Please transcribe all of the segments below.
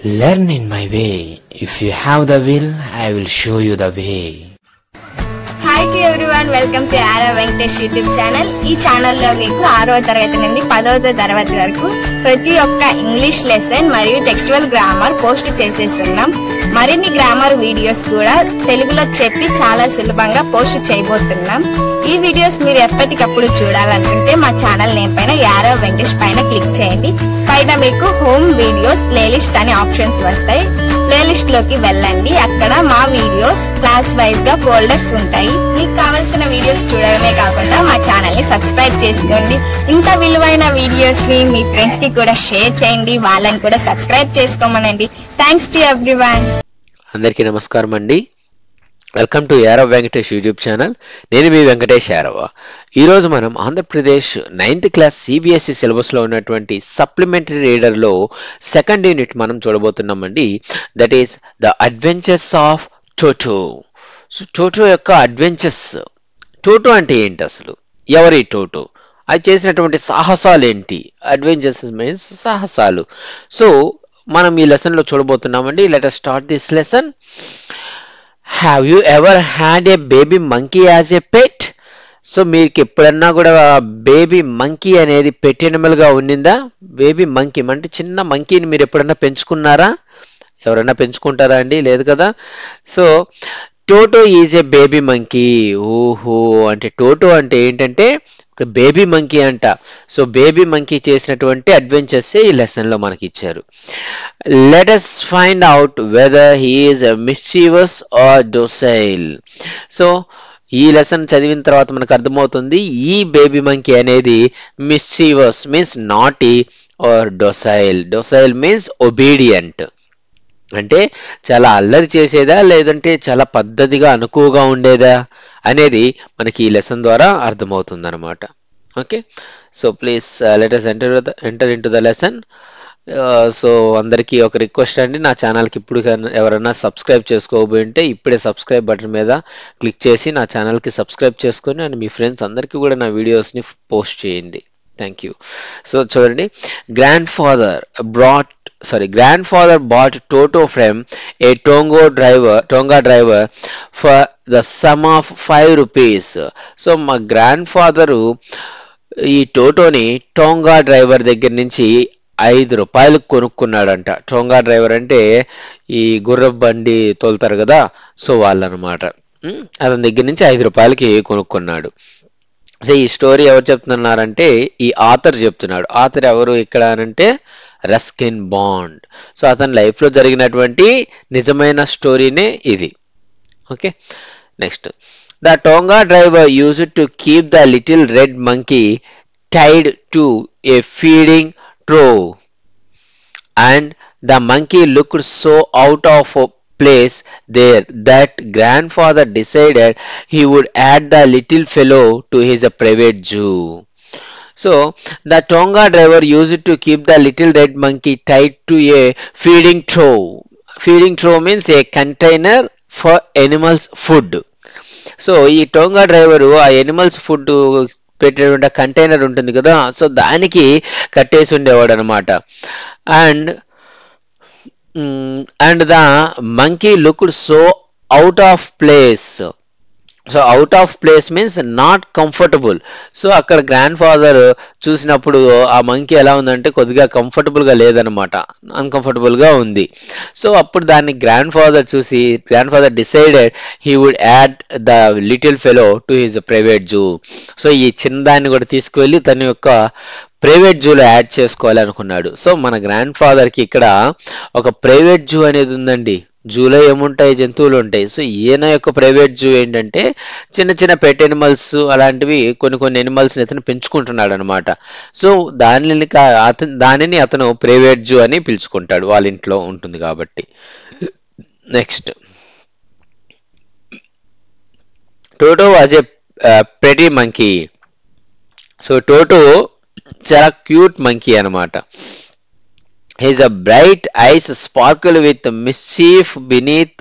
Learn in my way. If you have the will, I will show you the way. Hi to everyone, welcome to Arrow Venkatesh YouTube channel. ఈ channel లో మీకు 6వ తరగతి నుండి 10వ తరగతి వరకు ప్రతి ఒక్క ఇంగ్లీష్ లెసన్ మరియు టెక్స్చువల్ గ్రామర్ పోస్ట్ చేసేస్తున్నాం. మరిన్ని గ్రామర్ వీడియోస్ కూడా తెలుగులో చెప్పి చాలా సులభంగా పోస్ట్ చేయబోతున్నాం. ఈ వీడియోస్ మీరు ఎప్పటికప్పుడు చూడాలనుకుంటే మా ఛానల్ నేమ్ పైన యారో వెంకటేష్ పైన క్లిక్ చేయండి. పైన మీకు హోమ్ వీడియోస్ ప్లేలిస్ట్ అనే ఆప్షన్స్ వస్తాయి. ప్లేలిస్ట్ లోకి వెళ్ళండి. అక్కడ మా వీడియోస్ క్లాస్ వైజ్ గా ఫోల్డర్స్ ఉంటాయి. మీకు కావాల్సిన వీడియోస్ చూడడమే కాకుండా మా ఛానల్ ని సబ్స్క్రైబ్ చేసుకోండి. ఇంత విలువైన వీడియోస్ ని మీ ఫ్రెండ్స్ కి కూడా షేర్ చేయండి. వాళ్ళని కూడా సబ్స్క్రైబ్ చేసుకోమనండి. Thanks to everyone. అందరికీ నమస్కారం అండి. వెల్కమ్ టు యారో వెంకటేష్ యూట్యూబ్ ఛానల్. నేను మీ వెంకటేష్ యారవ. ఈరోజు మనం ఆంధ్రప్రదేశ్ 9th క్లాస్ సిబిఎస్ఈ సిలబస్లో ఉన్నటువంటి సప్లిమెంటరీ రీడర్లో సెకండ్ యూనిట్ మనం చూడబోతున్నామండి. That is the adventures of Toto. So Toto యొక్క అడ్వెంచర్స్. టోటో అంటే ఏంటి అసలు? ఎవరి టోటో? అది చేసినటువంటి సాహసాలు ఏంటి? అడ్వెంచర్స్ మీన్స్ సాహసాలు. సో మనం ఈ లెసన్లో చూడబోతున్నామండి. Let us start this lesson. Have you ever had a baby monkey as a pet? So మీకు ఎప్పుడన్నా కూడా బేబీ మంకీ అనేది పెట్ ఎనిమల్గా ఉండిందా? బేబీ మంకీ అంటే చిన్న మంకీని మీరు ఎప్పుడన్నా పెంచుకున్నారా? ఎవరన్నా పెంచుకుంటారా అండి? లేదు కదా. So Toto is a baby monkey. ఓహో, అంటే టోటో అంటే ఏంటంటే ఒక బేబీ మంకీ అంట. సో బేబీ మంకీ చేసినటువంటి అడ్వెంచర్స్ ఈ లెసన్ లో మనకి ఇచ్చారు. Let us find out whether he is mischievous or docile. So ఈ లెసన్ చదివిన తర్వాత మనకు అర్థమవుతుంది ఈ బేబీ మంకీ అనేది mischievous means naughty or docile. Docile means obedient, అంటే చాలా అల్లరి చేసేదా లేదంటే చాలా పద్ధతిగా అనుకువగా ఉండేదా అనేది మనకి ఈ లెసన్ ద్వారా అర్థమవుతుంది అనమాట. Okay, so please let us enter in to the lesson. So అందరికీ ఒక రిక్వెస్ట్ అండి, నా ఛానల్కి ఇప్పుడు ఎవరైనా సబ్స్క్రైబ్ చేసుకోబోయింటే ఇప్పుడే సబ్స్క్రైబ్ బటన్ మీద క్లిక్ చేసి నా ఛానల్కి సబ్స్క్రైబ్ చేసుకొని అండ్ మీ ఫ్రెండ్స్ అందరికీ కూడా నా వీడియోస్ని పోస్ట్ చేయండి. Thank you. సో చూడండి, grandfather bought Toto from a Tonga driver for the sum of 5 rupees. So మా గ్రాండ్ ఫాదరు ఈ టోటోని టోంగా డ్రైవర్ దగ్గర నుంచి 5 రూపాయలకు కొనుక్కున్నాడంట. టోంగా డ్రైవర్ అంటే ఈ గుర్రపు బండి తోలుతారు కదా, సో వాళ్ళనమాట. అతని దగ్గర నుంచి 5 రూపాయలకి కొనుక్కున్నాడు. సో ఈ స్టోరీ ఎవరు చెప్తున్నారంటే ఈ ఆథర్ చెప్తున్నాడు. ఆథర్ ఎవరు ఇక్కడ అనంటే రస్కిన్ బాండ్. సో అతని లైఫ్లో జరిగినటువంటి నిజమైన స్టోరీనే ఇది. Okay, next. The Tonga driver used to keep the little red monkey tied to A feeding trough, and the monkey looked so out of place there that grandfather decided he would add the little fellow to his private zoo. So the Tonga driver used to keep the little red monkey tied to a feeding trough. Feeding trough means a container for animals food. So ఈ Tonga driver ఆ animals food పెట్టేటువంటి container ఉంటుంది కదా, so దానికి కట్టేసి ఉండేవాడు అనమాట. And the monkey looked so out of place. So out of place means not comfortable. So అక్కడ గ్రాండ్ ఫాదర్ చూసినప్పుడు ఆ మంకీ ఎలా ఉందంటే కొద్దిగా కంఫర్టబుల్గా లేదనమాట, అన్కంఫర్టబుల్గా ఉంది. సో అప్పుడు దాన్ని గ్రాండ్ ఫాదర్ చూసి grandfather decided he would add the little fellow to his private zoo. So ఈ చిన్నదాన్ని కూడా తీసుకువెళ్ళి తన యొక్క ప్రైవేట్ జూలో యాడ్ చేసుకోవాలి అనుకున్నాడు. సో మన గ్రాండ్ ఫాదర్కి ఇక్కడ ఒక ప్రైవేట్ జూ అనేది ఉందండి. జూలో ఏముంటాయి? జంతువులు ఉంటాయి. సో ఈయన యొక్క ప్రైవేట్ జూ ఏంటంటే చిన్న చిన్న పెట్ ఎనిమల్స్ అలాంటివి కొన్ని ఎనిమల్స్ని అతను పెంచుకుంటున్నాడు అనమాట. సో దానిని అతను ప్రైవేట్ జూ అని పిలుచుకుంటాడు, వాళ్ళ ఇంట్లో ఉంటుంది కాబట్టి. Next, toto was a pretty monkey. So toto చాలా క్యూట్ మంకీ అనమాట. His bright eyes sparkled with mischief beneath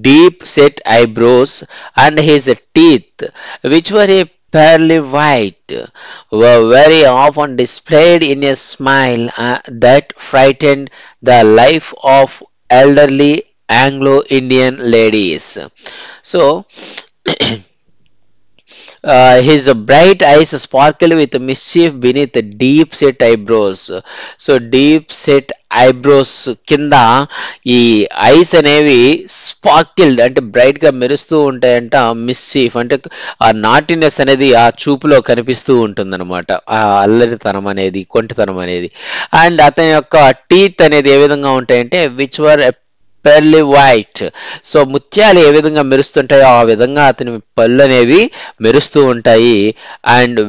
deep-set eyebrows, and his teeth, which were a pearly white, were very often displayed in a smile that frightened the life of elderly Anglo-Indian ladies. So, his bright eyes sparkled with mischief beneath deep set eyebrows. So deep set eyebrows కింద ఈ ice అనేవి స్పార్కిల్డ్ అంటే bright గా మెరుస్తూ ఉంటాయంట. Mischief అంటే ఆ naughtiness అనేది ఆ చూపులో కనిపిస్తూ ఉంటుందన్నమాట, ఆ అల్లరితనం అనేది, కొంటితనం అనేది. అండ్ అతని యొక్క టీత్ అనేది ఏ విధంగా ఉంటాయంటే which were pearly white. So ముత్యాలు ఏ విధంగా మెరుస్తుంటాయో ఆ విధంగా అతని పళ్ళు అనేవి మెరుస్తూ ఉంటాయి. And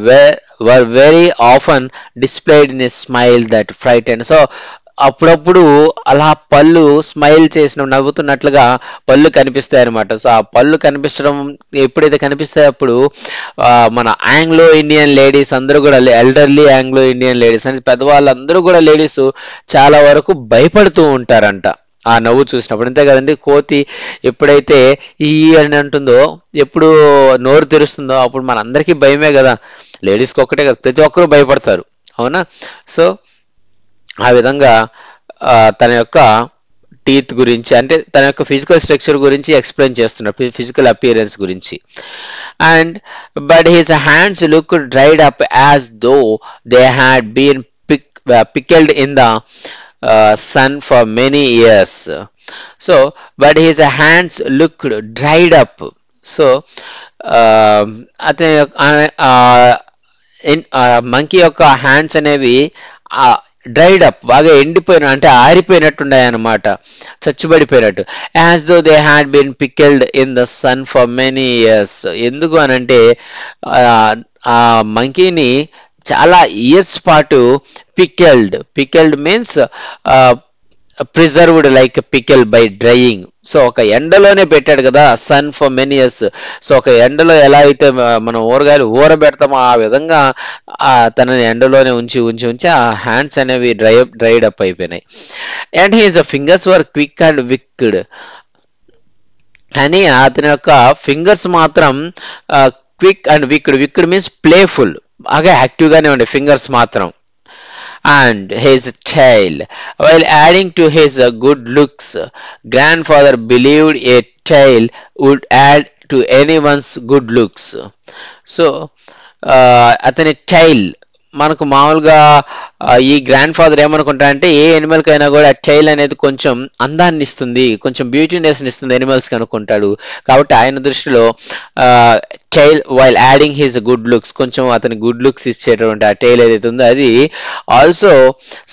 were very often displayed in a smile that frightened. So అప్పుడప్పుడు అలా పళ్ళు స్మైల్ చేసిన నవ్వుతున్నట్లుగా పళ్ళు కనిపిస్తాయి అనమాట. సో ఆ పళ్ళు కనిపించడం ఎప్పుడైతే కనిపిస్తాయో అప్పుడు మన ఆంగ్లో ఇండియన్ లేడీస్ అందరూ కూడా, ఎల్డర్లీ ఆంగ్లో ఇండియన్ లేడీస్ అంటే పెద్దవాళ్ళందరూ కూడా లేడీస్ చాలా వరకు భయపడుతూ ఉంటారంట ఆ నవ్వు చూసినప్పుడు. అంతే కదండి, కోతి ఎప్పుడైతే ఈ అని అంటుందో, ఎప్పుడు నోరు తెరుస్తుందో అప్పుడు మన అందరికీ భయమే కదా, లేడీస్కి ఒక్కటే కదా, ప్రతి ఒక్కరూ భయపడతారు, అవునా? సో ఆ విధంగా తన యొక్క టీత్ గురించి అంటే తన యొక్క ఫిజికల్ స్ట్రక్చర్ గురించి ఎక్స్ప్లెయిన్ చేస్తున్నారు, ఫిజికల్ అపియరెన్స్ గురించి. And but his hands look dried up as though they had been pickled in the sun for many years. So but his hands looked dried up. So అతని monkey యొక్క hands అనేవి dried up, బాగా ఎండిపోయిన అంటే ఆరిపోయినట్టున్నాయి అన్నమాట, చచ్చుబడిపోయినట్టు. As though they had been pickled in the sun for many years. ఎందుకు అనంటే ఆ మంకీని చాలా ఇయర్స్ పాటు pickled means preserved like pickle by drying. So ఒక ఎండలోనే పెట్టాడు కదా, sun for many years. So ఒక ఎండలో ఎలా అయితే మనం ఊరగాయలు ఊరబెడతామో ఆ విధంగా తనని ఎండలోనే ఉంచి ఆ హ్యాండ్స్ అనేవి డ్రైడ్ అప్ అయిపోయినాయి. And his fingers were quick and wicked. కానీ అతని యొక్క ఫింగర్స్ మాత్రం quick and wicked means playful, బాగా యాక్టివ్గానే ఉండే ఫింగర్స్ మాత్రం. And his tail, while adding to his good looks, grandfather believed a tail would add to anyone's good looks. So అతని tile మనకు మామూలుగా ఈ గ్రాండ్ ఫాదర్ ఏమనుకుంటారంటే ఏ ఎనిమల్కి అయినా కూడా టైల్ అనేది కొంచెం అందాన్ని ఇస్తుంది, కొంచెం బ్యూటీనెస్ని ఇస్తుంది ఎనిమల్స్కి అనుకుంటాడు. కాబట్టి ఆయన దృష్టిలో tile while adding his good looks, కొంచెం అతని గుడ్ లుక్స్ ఇచ్చేటువంటి ఆ టైల్ ఏదైతే ఉందో అది also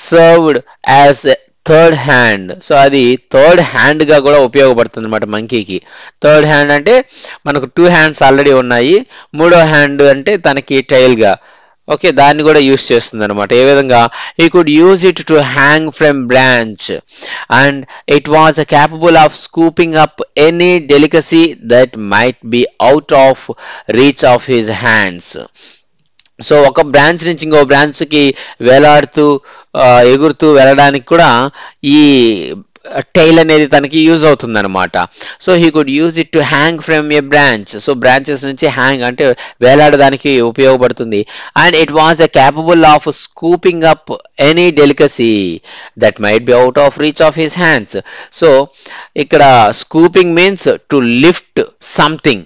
served as third hand. So అది థర్డ్ హ్యాండ్గా కూడా ఉపయోగపడుతుంది అనమాట మంకీకి. థర్డ్ హ్యాండ్ అంటే మనకు 2 హ్యాండ్స్ ఆల్రెడీ ఉన్నాయి, 3వ హ్యాండ్ అంటే తనకి టైల్గా, ఓకే, దాన్ని కూడా యూజ్ చేస్తుంది అనమాట. ఏ విధంగా he could use it to hang from branch and it was capable of scooping up any delicacy that might be out of reach of his hands. So ఒక బ్రాంచ్ నుంచి ఇంకో బ్రాంచ్కి వేలాడుతూ ఎగురుతూ వెళ్ళడానికి కూడా ఈ టైల్ అనేది తనకి యూజ్ అవుతుంది అనమాట. So he could use it to hang from a branch. So branches నుంచి హ్యాంగ్ అంటే వేలాడడానికి ఉపయోగపడుతుంది. And it was a capable of scooping up any delicacy that might be out of reach of his hands. So ఇక్కడ scooping means to lift something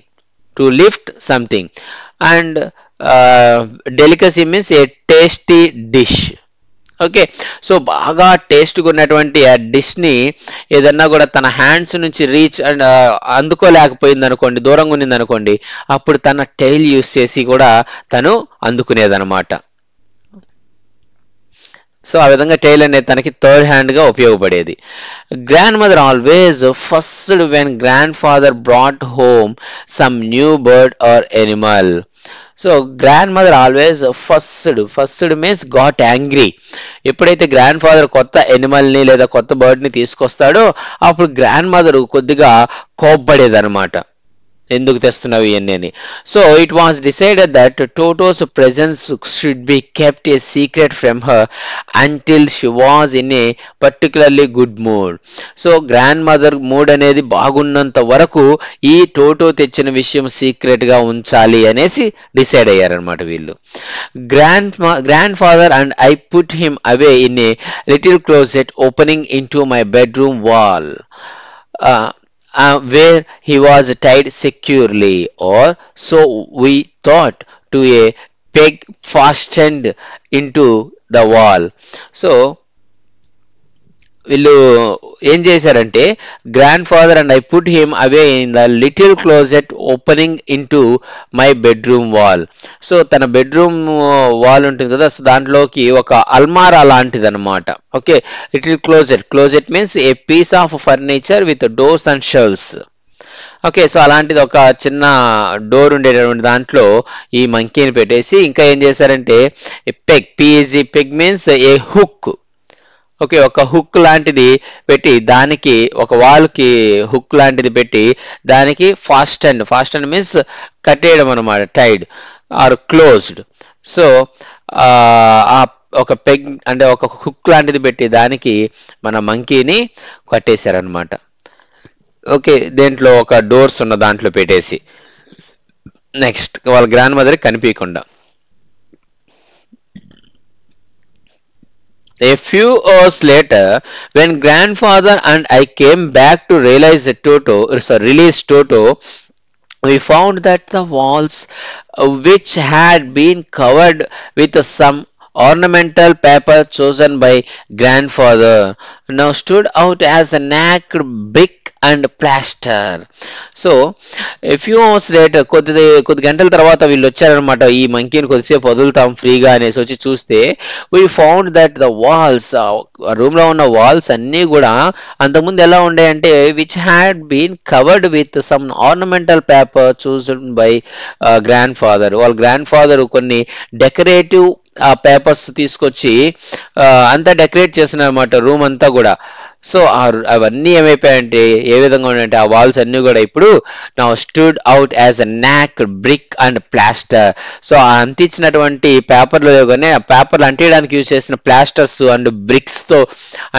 and delicacy means a tasty dish. Okay, so బాగా టేస్ట్గా ఉన్నటువంటి ఆ డిష్ని ఏదన్నా కూడా తన hands నుంచి reach and అందుకోలేకపోయింది అనుకోండి, దూరంగా ఉన్నింది అనుకోండి, అప్పుడు తన టైల్ యూస్ చేసి కూడా తను అందుకునేదన్నమాట. సో ఆ విధంగా టైల్ అనేది తనకి థర్డ్ హ్యాండ్గా ఉపయోగపడేది. Grand mother always first when grand father brought home some new bird are Animal. So grand mother always first means got angry. ఎప్పుడైతే గ్రాండ్ ఫాదర్ కొత్త ఎనిమల్ని లేదా కొత్త బర్డ్ని తీసుకొస్తాడో అప్పుడు గ్రాండ్ మదర్ కొద్దిగా కోప్పడేదన్నమాట. ఎందుకు తెస్తున్నావు ఇవన్నీ అని. So it was decided that Toto's presence should be kept a secret from her until she was in a particularly good mood. So grandmother mood అనేది బాగున్నంత వరకు ఈ టోటో తెచ్చిన విషయం సీక్రెట్ గా ఉంచాలి అనేసి డిసైడ్ అయ్యారనమాట వీళ్ళు. Grand father and I put him away in a little closet opening in to my bedroom wall where he was tied securely, or so we thought, to a peg fastened into the wall. So వీళ్ళు ఏం చేశారంటే grandfather and I put him away in the little closet opening in to my bedroom wall. So తన bedroom wall ఉంటుంది కదా, so దాంట్లోకి ఒక అల్మారా లాంటిది అనమాట. Okay, little closet means a piece of furniture with doors and shelves. Okay, so అలాంటిది ఒక చిన్న డోర్ ఉండేటటువంటి దాంట్లో ఈ మంకీని పెట్టేసి ఇంకా ఏం చేశారంటే peg means a hook. Okay, ఒక హుక్ లాంటిది పెట్టి దానికి ఒక వాల్కి హుక్ లాంటిది పెట్టి దానికి ఫాస్ట్ మీన్స్ కట్టేయడం అనమాట, టైడ్ ఆర్ క్లోజ్డ్. సో ఒక పెగ్ అంటే ఒక హుక్ లాంటిది పెట్టి దానికి మన మంకీని కట్టేశారనమాట. ఓకే, దేంట్లో ఒక డోర్స్ ఉన్న దాంట్లో పెట్టేసి నెక్స్ట్ వాళ్ళ గ్రాండ్ మదర్కి కనిపించకుండా. A few hours later, when grandfather and I came back to release Toto, we found that the walls, which had been covered with some ornamental paper chosen by grandfather, now stood out as a naked brick and plaster. So few hours later, కొద్ది గంటల తర్వాత వీళ్ళు వచ్చారనమాట. ఈ మంకీని కొద్దిసేపు వదులుతాం ఫ్రీగా అనేసి వచ్చి చూస్తే we found that the walls, room లో ఉన్న వాల్స్ అన్నీ కూడా అంతకుముందు ఎలా ఉండేయంటే which had been covered with some ornamental paper chosen by grandfather. వాళ్ళ గ్రాండ్ ఫాదర్ కొన్ని డెకరేటివ్ ఆ పేపర్స్ తీసుకొచ్చి అంతా డెకరేట్ చేస్తున్నారు అనమాట రూమ్ అంతా కూడా. సో అవన్నీ ఏమైపోయాయంటే ఏ విధంగా ఉన్నాయంటే ఆ వాల్స్ అన్ని కూడా ఇప్పుడు నా స్టూడ్ అవుట్ యాజ్ అ నాక్ బ్రిక్ అండ్ ప్లాస్టర్. సో ఆ అంటించినటువంటి పేపర్లు కానీ ఆ పేపర్లు అంటించడానికి యూజ్ చేసిన ప్లాస్టర్స్ అండ్ బ్రిక్స్ తో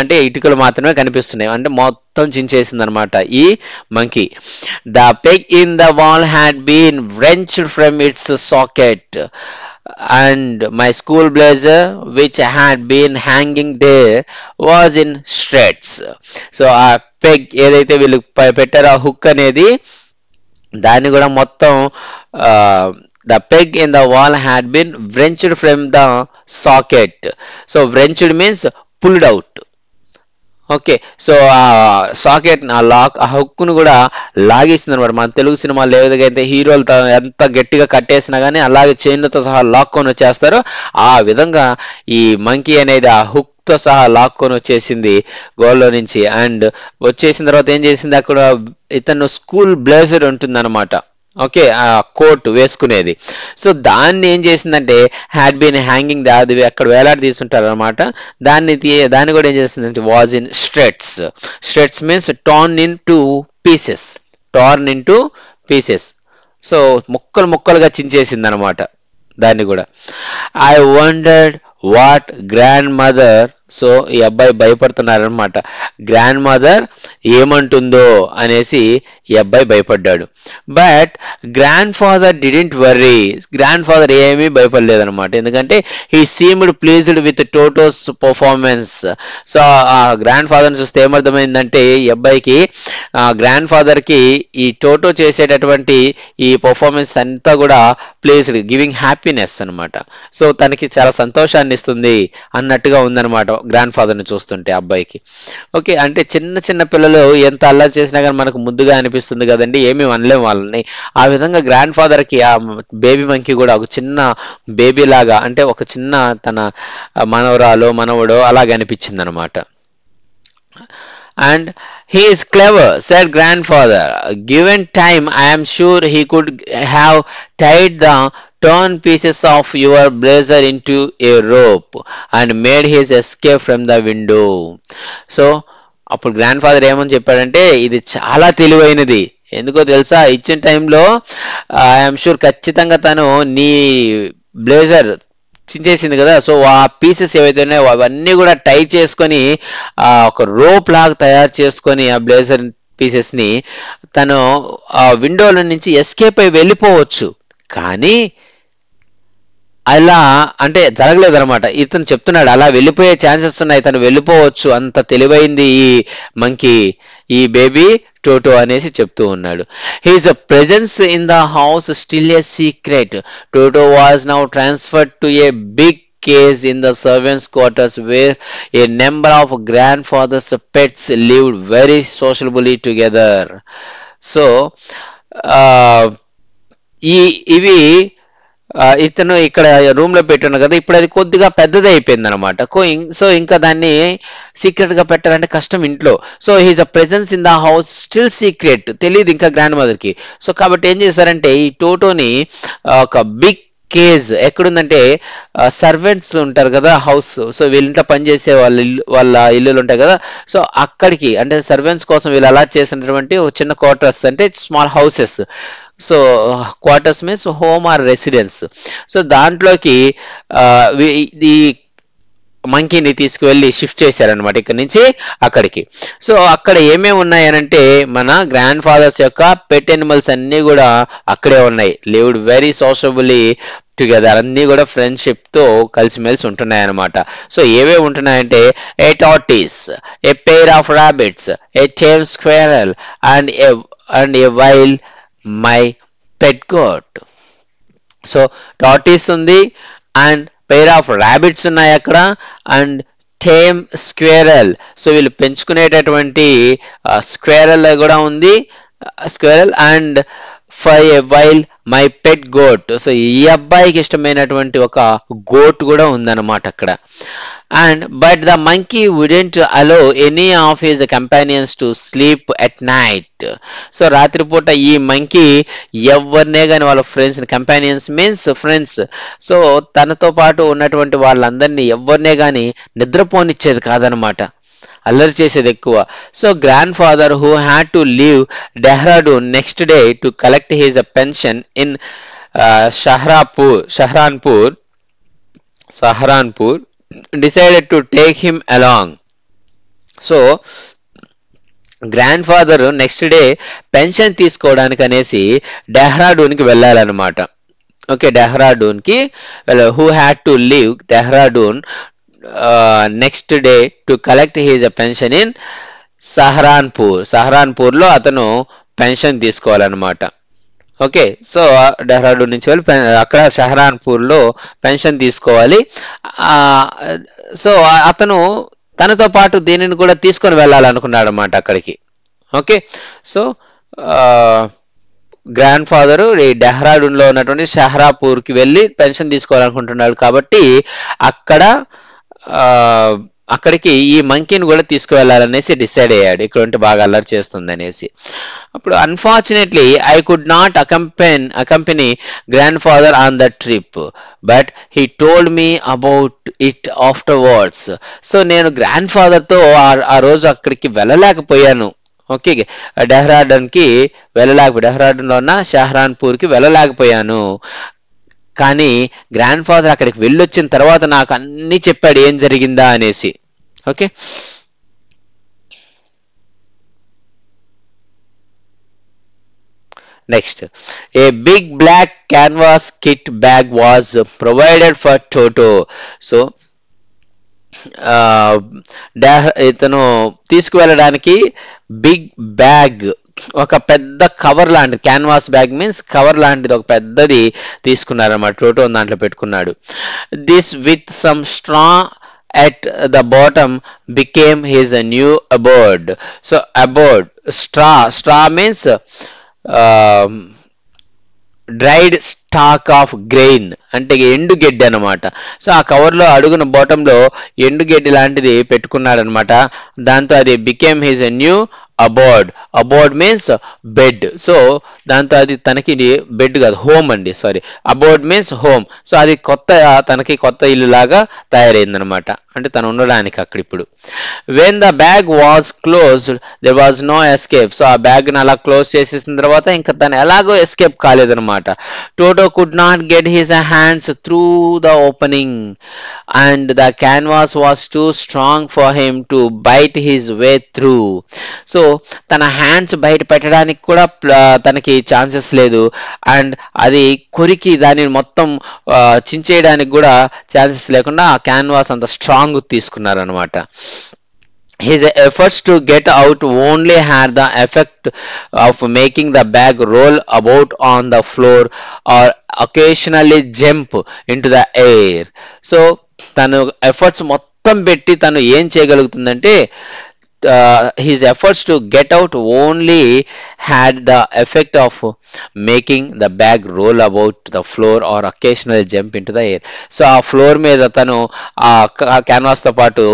అంటే ఇటుకలు మాత్రమే కనిపిస్తున్నాయి, అంటే మొత్తం చించేసింది అనమాట ఈ monkey. The peg in the wall had been wrenched from its socket and my school blazer which had been hanging there was in shreds. So ఆ పెగ్ ఏదైతే వీళ్ళు పెట్టారో ఆ హుక్ అనేది దాన్ని కూడా మొత్తం the peg in the wall had been wrenched from the socket. So wrenched means pulled out. Okay, so ఆ సాకెట్ ఆ లాక్ ఆ హుక్ను కూడా లాగేసింది అనమాట. మన తెలుగు సినిమాలు ఏ విధంగా అయితే హీరోలతో ఎంత గట్టిగా కట్టేసినా కానీ అలాగే చైన్లతో సహా లాక్కొని వచ్చేస్తారో ఆ విధంగా ఈ మంకీ అనేది ఆ హుక్ తో సహా లాక్కొని వచ్చేసింది గోల్లో నుంచి. అండ్ వచ్చేసిన తర్వాత ఏం చేసింది, అక్కడ ఇతను స్కూల్ బ్లేజర్ ఉంటుంది అనమాట. ఓకే, ఆ కోట్ వేసుకునేది. సో దాన్ని ఏం చేసిందంటే హ్యాడ్ బీన్ హ్యాంగింగ్, అది అక్కడ వేలాడి తీసుంటారు అనమాట. దాన్ని కూడా ఏం చేసిందంటే was in straits means torn in to pieces. So ముక్కలుగా చించేసింది అనమాట దాన్ని కూడా. I wondered what grandmother, so ఈ అబ్బాయి భయపడుతున్నారనమాట, గ్రాండ్ మదర్ ఏమంటుందో అనేసి ఈ అబ్బాయి భయపడ్డాడు. But grandfather didn't worry, grandfather ఏమీ భయపడలేదనమాట, ఎందుకంటే he seemed pleased with Toto's performance. So ఆ గ్రాండ్ ఫాదర్ని చూస్తే ఏమర్థమైందంటే ఈ అబ్బాయికి గ్రాండ్ ఫాదర్కి ఈ టోటో చేసేటటువంటి ఈ పర్ఫార్మెన్స్ అంతా కూడా ప్లీజ్డ్, గివింగ్ హ్యాపీనెస్ అనమాట. సో తనకి చాలా సంతోషాన్ని ఇస్తుంది అన్నట్టుగా ఉందన్నమాట గ్రాండ్ ఫాదర్ని చూస్తుంటే అబ్బాయికి. ఓకే, అంటే చిన్న పిల్లలు ఎంత అల్లరి చేసినా కానీ మనకు ముద్దుగా అనిపిస్తుంది కదండి, ఏమీ అనలేం వాళ్ళని. ఆ విధంగా గ్రాండ్ ఫాదర్కి ఆ బేబీ మంకీ కూడా ఒక చిన్న బేబీ లాగా, అంటే ఒక చిన్న తన మనవడో అలాగే అనిపించింది అనమాట. And he is clever, said grandfather. Given time, I am sure he could have tied the torn pieces of your blazer into a rope and made his escape from the window. So అప్పుడు grand father ఏమని చెప్పాడంటే ఇది చాలా తెలివైనది, ఎందుకో తెలుసా, ఇచ్చిన టైంలో I'm sure ఖచ్చితంగా తను నీ బ్లేజర్ చించేసింది కదా. సో ఆ పీసెస్ ఏవైతే ఉన్నాయో అవన్నీ కూడా టై చేసుకొని ఒక రోప్ లాగా తయారు చేసుకొని ఆ బ్లేజర్ పీసెస్ ని తను ఆ విండోల నుంచి ఎస్కేప్ అయి వెళ్ళిపోవచ్చు. కానీ అలా అంటే జరగలేదు అనమాట. ఇతను చెప్తున్నాడు అలా వెళ్ళిపోయే ఛాన్సెస్ ఉన్నాయి, తను వెళ్ళిపోవచ్చు, అంత తెలివైంది ఈ మంకీ, ఈ బేబీ టోటో అనేసి చెప్తూ ఉన్నాడు. His presence in the house still a secret. Toto was now transferred to a big case in the servants quarters where a number of grandfather's pets lived very sociably together. So ఇవి ఇతను ఇక్కడ room లో పెట్టున్నాడు కదా, ఇప్పుడు అది కొద్దిగా పెద్దది అయిపోయింది అనమాట. సో ఇంకా దాన్ని సీక్రెట్ గా పెట్టాలంటే కష్టం ఇంట్లో. So he's a presence in the house still secret, తెలియదు ఇంకా గ్రాండ్ మదర్ కి. సో కాబట్టి ఏం చేశారంటే ఈ టోటోని ఒక బిగ్ కేజ్ ఎక్కడుందంటే సర్వెంట్స్ ఉంటారు కదా హౌస్, సో వీళ్ళంతా పనిచేసే వాళ్ళ ఇల్లులు ఉంటాయి కదా, సో అక్కడికి అంటే సర్వెంట్స్ కోసం వీళ్ళు అలాట్ చేసినటువంటి ఒక చిన్న క్వార్టర్స్ అంటే small houses. So quarters means home or residence. So దాంట్లోకి ఈ మంకీని తీసుకువెళ్ళి షిఫ్ట్ చేశారనమాట ఇక్కడ నుంచి అక్కడికి. సో అక్కడ ఏమేమి ఉన్నాయనంటే మన గ్రాండ్ ఫాదర్స్ యొక్క పెట్ ఎనిమల్స్ అన్నీ కూడా అక్కడే ఉన్నాయి. లివ్డ్ వెరీ సోషబుల్లీ టుగెదర్, అన్నీ కూడా ఫ్రెండ్షిప్ తో కలిసిమెలిసి ఉంటున్నాయి అనమాట. సో ఏవేవి ఉంటున్నాయంటే a tortoise, a pair of rabbits, a tame squirrel and a while my pet goat. So tortoise ఉంది అండ్ పెయిర్ ఆఫ్ ర్యాబిట్స్ ఉన్నాయి అక్కడ, అండ్ టేమ్ స్క్వేరల్, సో వీళ్ళు పెంచుకునేటటువంటి స్క్వేరల్ కూడా ఉంది, squirrel, and for a while my pet goat, so ఈ అబ్బాయికి ఇష్టమైనటువంటి ఒక గోట్ కూడా ఉందన్నమాట అక్కడ. And but the monkey wouldn't allow any of his companions to sleep at night. So రాత్రిపూట ఈ మంకీ ఎవరినే కానీ వాళ్ళ friends, companions means friends, so తనతో పాటు ఉన్నటువంటి వాళ్ళందరినీ ఎవరినే కానీ నిద్రపోనిచ్చేది కాదనమాట, అల్లరి చేసేది ఎక్కువ. So grandfather who had to leave Dehradun next day to collect his pension in Saharanpur decided to take him along. So grandfather next day pension తీసుకోవడానికి అనేసి డెహ్రాడూన్కి వెళ్ళాలన్నమాట. ఓకే, డెహ్రాడూన్కి who had to leave Dehradun next day to collect his pension ఇన్ సహరాన్పూర్లో అతను పెన్షన్ తీసుకోవాలన్నమాట. ఓకే, సో డెహ్రాడూన్ నుంచి వెళ్ళి అక్కడ షహరాన్పూర్లో పెన్షన్ తీసుకోవాలి. సో అతను తనతో పాటు దీనిని కూడా తీసుకొని వెళ్ళాలనుకున్నాడు అన్నమాట అక్కడికి. ఓకే, సో గ్రాండ్ ఫాదరు ఈ డెహ్రాడూన్లో ఉన్నటువంటి షహరాపూర్కి వెళ్ళి పెన్షన్ తీసుకోవాలనుకుంటున్నాడు కాబట్టి అక్కడికి ఈ మంకీని కూడా తీసుకువెళ్ళాలనేసి డిసైడ్ అయ్యాడు, ఇక్కడ ఉంటే బాగా అల్లరి చేస్తుంది అనేసి. అప్పుడు unfortunately I could not accompany grand father on the trip but he told me about it afterwards. So నేను గ్రాండ్ ఫాదర్తో ఆ రోజు అక్కడికి వెళ్ళలేకపోయాను. ఓకే, డెహ్రాడూన్లో ఉన్న షహరాన్పూర్కి వెళ్ళలేకపోయాను, కానీ గ్రాండ్ ఫాదర్ అక్కడికి వెళ్ళొచ్చిన తర్వాత నాకు అన్ని చెప్పాడు ఏం జరిగిందా అనేసి. Okay, next a big black canvas kit bag was provided for Toto. So ఇతను తీసుకువెళ్ళడానికి బిగ్ బ్యాగ్, ఒక పెద్ద కవర్ లాంటిది, క్యాన్వాస్ బ్యాగ్ మీన్స్ కవర్ లాంటిది ఒక పెద్దది తీసుకున్నారన్నమాట. టోటో దాంట్లో పెట్టుకున్నాడు. This with some straw at the bottom became his new abode. So abode, straw means dried stock of grain, అంటే ఎండుగడ్డి అనమాట. సో ఆ కవర్లో అడుగున బాటంలో ఎండుగడ్డి లాంటిది పెట్టుకున్నాడు అనమాట. దాంతో అది became his new అబోర్డ్ means bed. So దాంతో అది తనకి బెడ్ కాదు, హోమ్ అండి, సారీ, అబోర్డ్ మీన్స్ హోమ్. సో అది తనకి కొత్త ఇల్లు లాగా తయారైంది అనమాట, అంటే తను ఉండడానికి అక్కడ ఇప్పుడు. When the bag was closed, there was no escape. So ఆ బ్యాగ్ ని అలా క్లోజ్ చేసేసిన తర్వాత ఇంకా తను ఎలాగో escape కాలేదన్నమాట. Toto could not get his hands through the opening and the canvas was too strong for him to bite his way through. So తన hands బయట పెట్టడానికి కూడా తనకి ఛాన్సెస్ లేదు, అండ్ అది కొరికి దానిని మొత్తం చించేయడానికి కూడా ఛాన్సెస్ లేకుండా ఆ క్యాన్వాస్ అంత strong తీసుకున్నారనమాట. His efforts to get out only had the effect of making the bag roll about on the floor or occasionally jump into the air. So tanu efforts మొత్తం పెట్టి తను ఏం చేయగలుగుతుందంటే his efforts to get out only had the effect of making the bag roll about the floor or occasionally jump into the air. So ఆ floor మీద తను ఆ canvas తో పాటు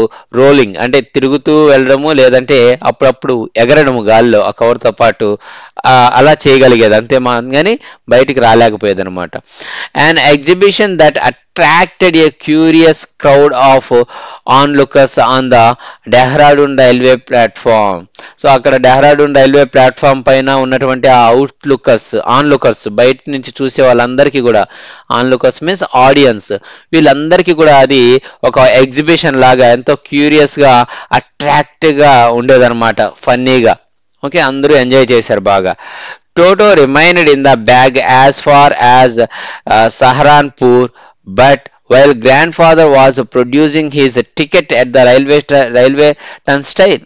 రోలింగ్ అంటే తిరుగుతూ వెళ్ళడము లేదంటే అప్పుడప్పుడు ఎగరడము గాల్లో ఆ కవర్ తో పాటు అలా చేయగలిగేది, అంతే కానీ బయటికి రాలేకపోయేది అనమాట. An exhibition that attracted a curious crowd of onlookers on the Dehradun railway platform. So అక్కడ డెహ్రాడూన్ రైల్వే ప్లాట్ఫామ్ పైన ఉన్నటువంటి ఆ ఆన్లుకర్స్ బయట నుంచి చూసే వాళ్ళందరికీ కూడా, ఆన్లుకర్స్ మీన్స్ ఆడియన్స్, వీళ్ళందరికీ కూడా అది ఒక ఎగ్జిబిషన్ లాగా ఎంతో క్యూరియస్ గా అట్రాక్టివ్ గా ఉండేదన్నమాట, ఫన్నీగా. ఓకే, అందరూ ఎంజాయ్ చేశారు బాగా. Toto remained in the bag as far as Saharanpur, but while grandfather was producing his ticket at the railway turnstile,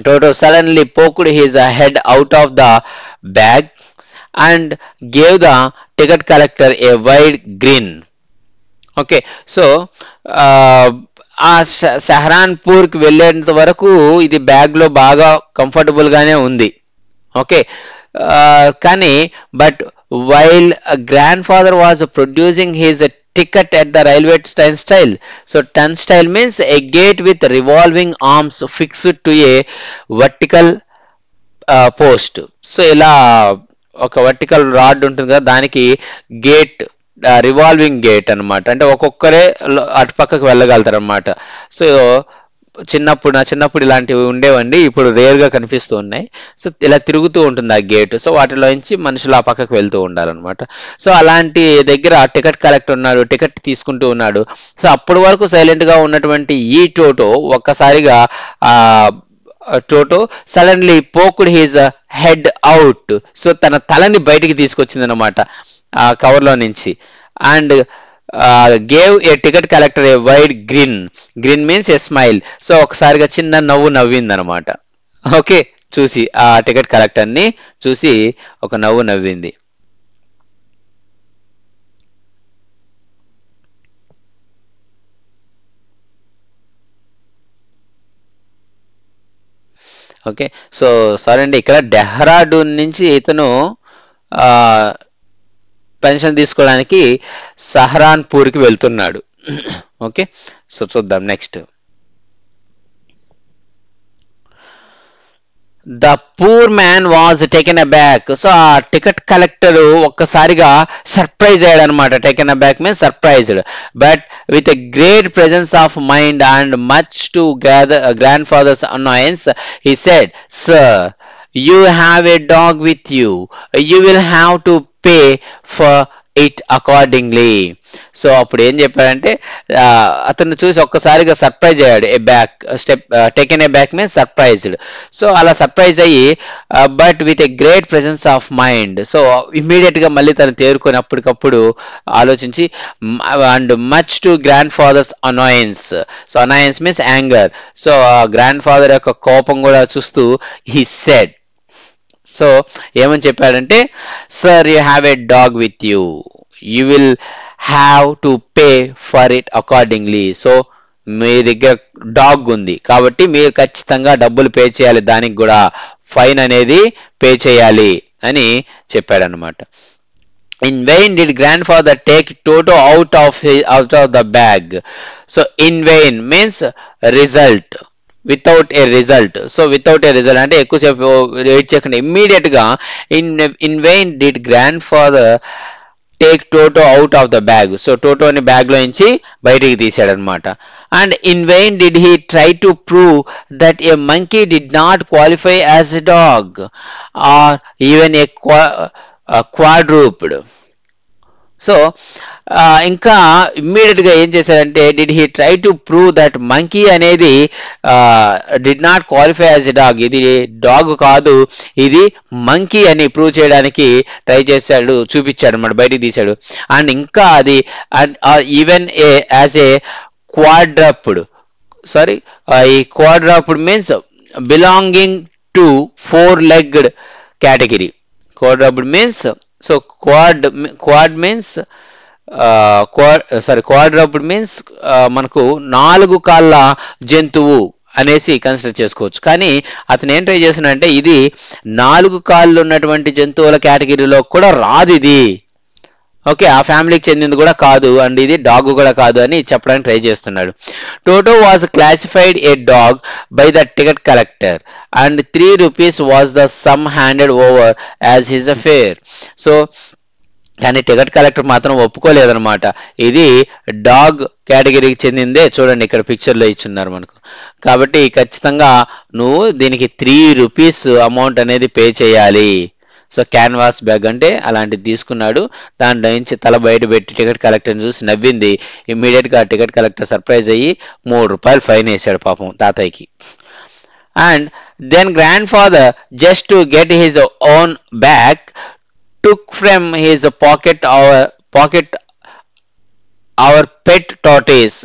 Toto suddenly poked his head out of the bag and gave the ticket collector a wide grin. Okay, so ఆ సహరాన్పూర్కి వెళ్ళేంత వరకు ఇది బ్యాగ్లో బాగా కంఫర్టబుల్గానే ఉంది. Okay, కానీ but while grand father was producing his ticket at the railway turnstile. So turnstile means a gate with revolving arms fixed to a vertical post. So ఇలా ఒక వర్టికల్ రాడ్ ఉంటుంది కదా, దానికి గేట్ రివాల్వింగ్ గేట్ అనమాట, అంటే ఒక్కొక్కరే అటు పక్కకు వెళ్ళగలుగుతారు అనమాట. సో నా చిన్నప్పుడు ఇలాంటివి ఉండేవండి, ఇప్పుడు రేర్గా కనిపిస్తూ ఉన్నాయి. సో ఇలా తిరుగుతూ ఉంటుంది ఆ గేట్, సో వాటిలోంచి మనుషులు ఆ పక్కకు వెళ్తూ ఉండాలన్నమాట. సో అలాంటి దగ్గర టికెట్ కలెక్టర్ ఉన్నాడు, టికెట్ తీసుకుంటూ ఉన్నాడు. సో అప్పటి వరకు సైలెంట్ గా ఉన్నటువంటి ఈ టోటో ఒక్కసారిగా Toto suddenly poked his head out. So తన తలని బయటికి తీసుకొచ్చింది అనమాట ఆ కవర్లో నుంచి. And gave a ticket collector a wide grin. Grin means a smile. So ఒకసారిగా చిన్న నవ్వు నవ్వింది అనమాట. ఓకే, చూసి ఆ టికెట్ కలెక్టర్ ని చూసి ఒక నవ్వు నవ్వింది. ఓకే, సో సారీ అండి, ఇక్కడ డెహ్రాడూన్ నుంచి ఇతను పెన్షన్ తీసుకోవడానికి సహరాన్పూర్కి వెళ్తున్నాడు. ఓకే, సో చూద్దాం next. The poor man was taken aback. So ఆ టికెట్ కలెక్టర్ ఒక్కసారిగా సర్ప్రైజ్ అయ్యాడు అనమాట. Taken aback means surprised, but with a great presence of mind and much to grandfather's annoyance he said, "Sir, you have a dog with you. You will have to pay for it accordingly." So అప్పుడు ఏం చెప్పాడంటే అతను చూసి ఒక్కసారిగా surprise అయ్యాడు. A back step taken a back means surprised. So అలా surprise అయ్యి but with a great presence of mind, so immediate గా మళ్ళీ తను తేరుకొని అప్పటికప్పుడు ఆలోచించి and much to grandfather's annoyance. So annoyance means anger. So grandfather యొక్క కోపం కూడా చూస్తూ he said, సో ఏమని చెప్పాడంటే, sir you have a dog with you, you will have to pay for it accordingly. So మీ దగ్గర dog ఉంది కాబట్టి మీరు ఖచ్చితంగా డబ్బులు పే చేయాలి, దానికి కూడా ఫైన్ అనేది పే చేయాలి అని చెప్పాడనమాట. In vain did grandfather take Toto out of the bag. So in vain means result, without a result. So without a result అంటే ఎక్కువసేపు వెయిట్ చేయకుండా ఇమ్మీడియట్ గా in vain did grandfather take Toto out of the bag. So టోటోని bag లో నుంచి బయటికి తీసాడనమాట. And in vain did he try to prove that a monkey did not qualify as a dog or even a quadruped. So ఇంకా immediate గా ఏం చేశాడంటే did he try to prove that monkey అనేది did not qualify as a dog, ఇది dog కాదు ఇది monkey అని prove చేయడానికి ట్రై చేశాడు, చూపించాడు అన్నమాట, బయటికి తీశాడు. అండ్ ఇంకా అది even a as a quadruped, sorry ఈ quadruped means belonging to 4-legged category. Quadruped means, so quad means quadruped means మనకు 4 కాళ్ళ జంతువు అనేసి కన్సిడర్ చేసుకోవచ్చు. కానీ అతను ఏం ట్రై చేస్తున్నాడంటే ఇది 4 కాళ్ళు ఉన్నటువంటి జంతువుల కేటగిరీలో కూడా రాదు ఇది, ఓకే, ఆ ఫ్యామిలీకి చెందింది కూడా కాదు, అండ్ ఇది డాగ్ కూడా కాదు అని చెప్పడానికి ట్రై చేస్తున్నాడు. Toto was classified A dog by the ticket collector and 3 rupees was the sum handed over as his affair. So కానీ టికెట్ కలెక్టర్ మాత్రం ఒప్పుకోలేదన్నమాట, ఇది డాగ్ కేటగిరీకి చెందిందే, చూడండి ఇక్కడ పిక్చర్లో ఇచ్చున్నారు మనకు, కాబట్టి ఖచ్చితంగా నువ్వు దీనికి 3 rupees అమౌంట్ అనేది పే చేయాలి. సో క్యాన్వాస్ బ్యాగ్ అంటే అలాంటిది తీసుకున్నాడు, దాంట్లో నుంచి తల బయట పెట్టి టికెట్ కలెక్టర్ని చూసి నవ్వింది. ఇమ్మీడియట్గా టికెట్ కలెక్టర్ సర్ప్రైజ్ అయ్యి 3 రూపాయలు ఫైన్ వేసాడు పాపం తాతయ్యకి. And then grandfather just to get his own bag took from his pocket our pet tortoise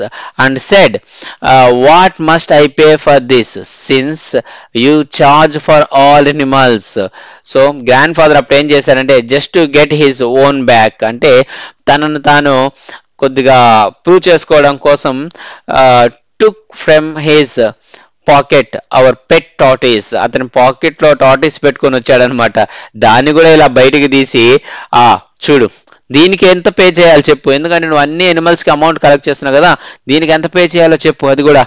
and said, what must I pay for this since you charge for all animals? So grandfather అప్పుడు ఏం చేశారంటే just to get his own bag అంటే తనను తాను కొద్దిగా prove చేసుకోవడం కోసం took from his pocket our pet tortoise, అతని పాకెట్ లో టార్టాయిస్ పెట్టుకొని వచ్చాడనమాట. దాన్ని కూడా ఇలా బయటికి తీసి చూడు దీనికి ఎంత పే చేయాలి చెప్పు, ఎందుకంటే నువ్వు అన్ని ఎనిమల్స్ కి అమౌంట్ కలెక్ట్ చేస్తున్నావు కదా, దీనికి ఎంత పే చేయాలో చెప్పు అది కూడా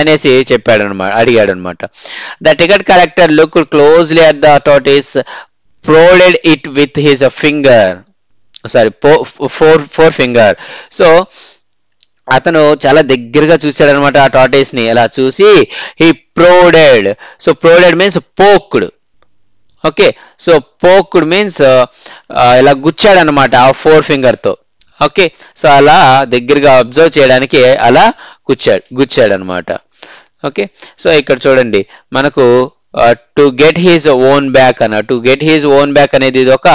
అనేసి చెప్పాడనమాట, అడిగాడు అనమాట. The ticket collector look closely at the tortoise, prodded it with his finger, sorry forefinger. So అతను చాలా దగ్గరగా చూశాడనమాట ఆ టార్టాయిస్ ని, అలా చూసి he prodded. So prodded means poked, okay, so poked means ఇలా గుచ్చాడనమాట ఆ 4 ఫింగర్తో, ఓకే. సో అలా దగ్గరగా అబ్జర్వ్ చేయడానికి అలా గుచ్చాడనమాట, ఓకే. సో ఇక్కడ చూడండి మనకు to get his own back అన్న, to get his own back అనేది ఇది ఒక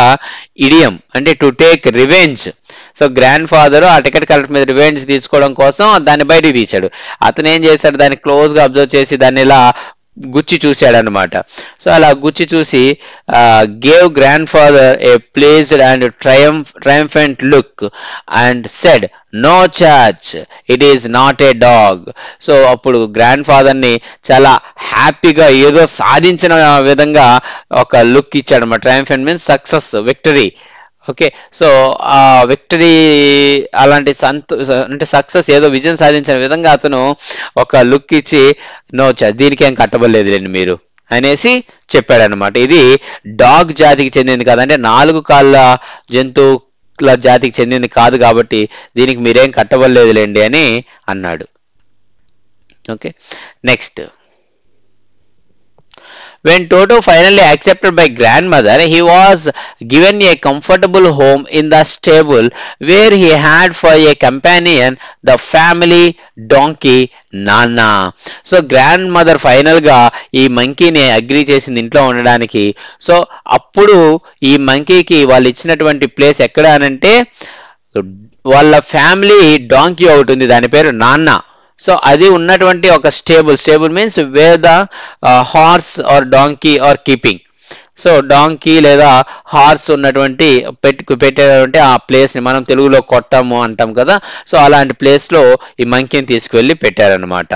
ఇడియం, అంటే to take revenge. So grandfather ఆ టికెట్ కలెక్టర్ మీద రివెంజ్ తీసుకోవడం కోసం దాన్ని బయటికి తీశాడు. అతను ఏం చేశాడు, దాన్ని క్లోజ్ గా అబ్జర్వ్ చేసి దాన్ని ఇలా గుచ్చి చూశాడు అనమాట. సో అలా గుచ్చి చూసి gave grandfather a pleased and triumphant look and said no charge, it is not a dog. So అప్పుడు గ్రాండ్ ఫాదర్ ని చాలా హ్యాపీగా ఏదో సాధించిన విధంగా ఒక లుక్ ఇచ్చాడు అనమాట. Triumphant means success, victory, okay. So ఆ విక్టరీ అలాంటి అంటే సక్సెస్ ఏదో విజయం సాధించిన విధంగా అతను ఒక లుక్ ఇచ్చి నో దీనికి ఏం కట్టబడలేదులేండి మీరు అనేసి చెప్పాడనమాట. ఇది డాగ్ జాతికి చెందింది కాదంటే 4 కాళ్ళ జంతువుల జాతికి చెందింది కాదు కాబట్టి దీనికి మీరేం కట్టబడలేదులేండి అని అన్నాడు, okay. Next, when Toto finally accepted by grandmother, he was given a comfortable home in the stable where he had for a companion the family donkey Nana. So grand mother final గా ఈ మంకీని agree చేసింది ఇంట్లో ఉండడానికి. So అప్పుడు ఈ మంకీకి వాళ్ళు ఇచ్చినటువంటి place ఎక్కడ అనంటే వాళ్ళ ఫ్యామిలీ డాంకీ ఒకటి ఉంది, దాని పేరు నాన్న. సో అది ఉన్నటువంటి ఒక stable means where the horse or donkey are keeping. So donkey లేదా హార్స్ ఉన్నటువంటి పెట్టేటువంటి ఆ ప్లేస్ ని మనం తెలుగులో కొట్టము అంటాం కదా, సో అలాంటి ప్లేస్ లో ఈ మంకీని తీసుకువెళ్ళి పెట్టారనమాట.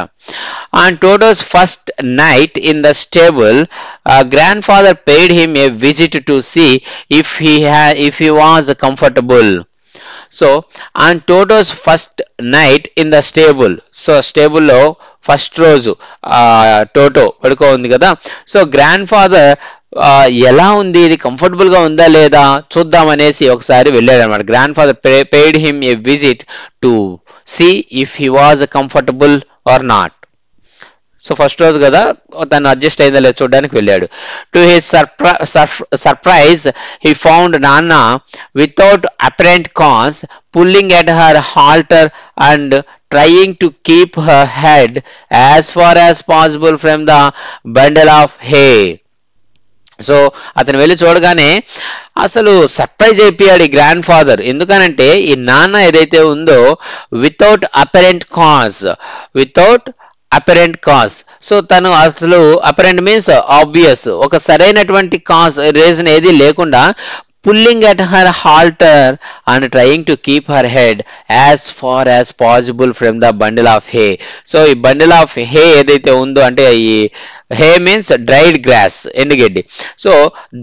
On Toto's first night in the stable, grandfather paid him a visit to see if he was comfortable. So on Toto's first night in the stable, so స్టేబుల్లో ఫస్ట్ రోజు Toto పడుకో ఉంది కదా, సో గ్రాండ్ ఫాదర్ ఎలా ఉంది, ఇది comfortable గా ఉందా లేదా చూద్దాం అనేసి ఒకసారి వెళ్ళాడు అనమాట. Grandfather paid him a visit to see if he was comfortable or not. So first రోజు కదా, తను అడ్జస్ట్ అయిందా లేదా చూడడానికి వెళ్ళాడు. To his surprise he found Nana without apparent cause pulling at her halter and trying to keep her head as far as possible from the bundle of hay. So అతను వెళ్ళి చూడగానే అసలు సర్ప్రైజ్ అయిపోయాడు ఈ గ్రాండ్ ఫాదర్. ఎందుకనంటే ఈ నాన్న ఏదైతే ఉందో వితౌట్ అపరెంట్ కాజ్, సో తను అసలు అపరెంట్ మీన్స్ ఆబ్వియస్, ఒక సరైనటువంటి కాజ్ రీజన్ ఏది లేకుండా pulling at her halter and trying to keep her head as far as possible from the bundle of hay. So ఈ బండిల్ ఆఫ్ హే ఏదైతే ఉందో, అంటే ఈ హే మీన్స్ డ్రైడ్ గ్రాస్, ఎండుగడ్డి, సో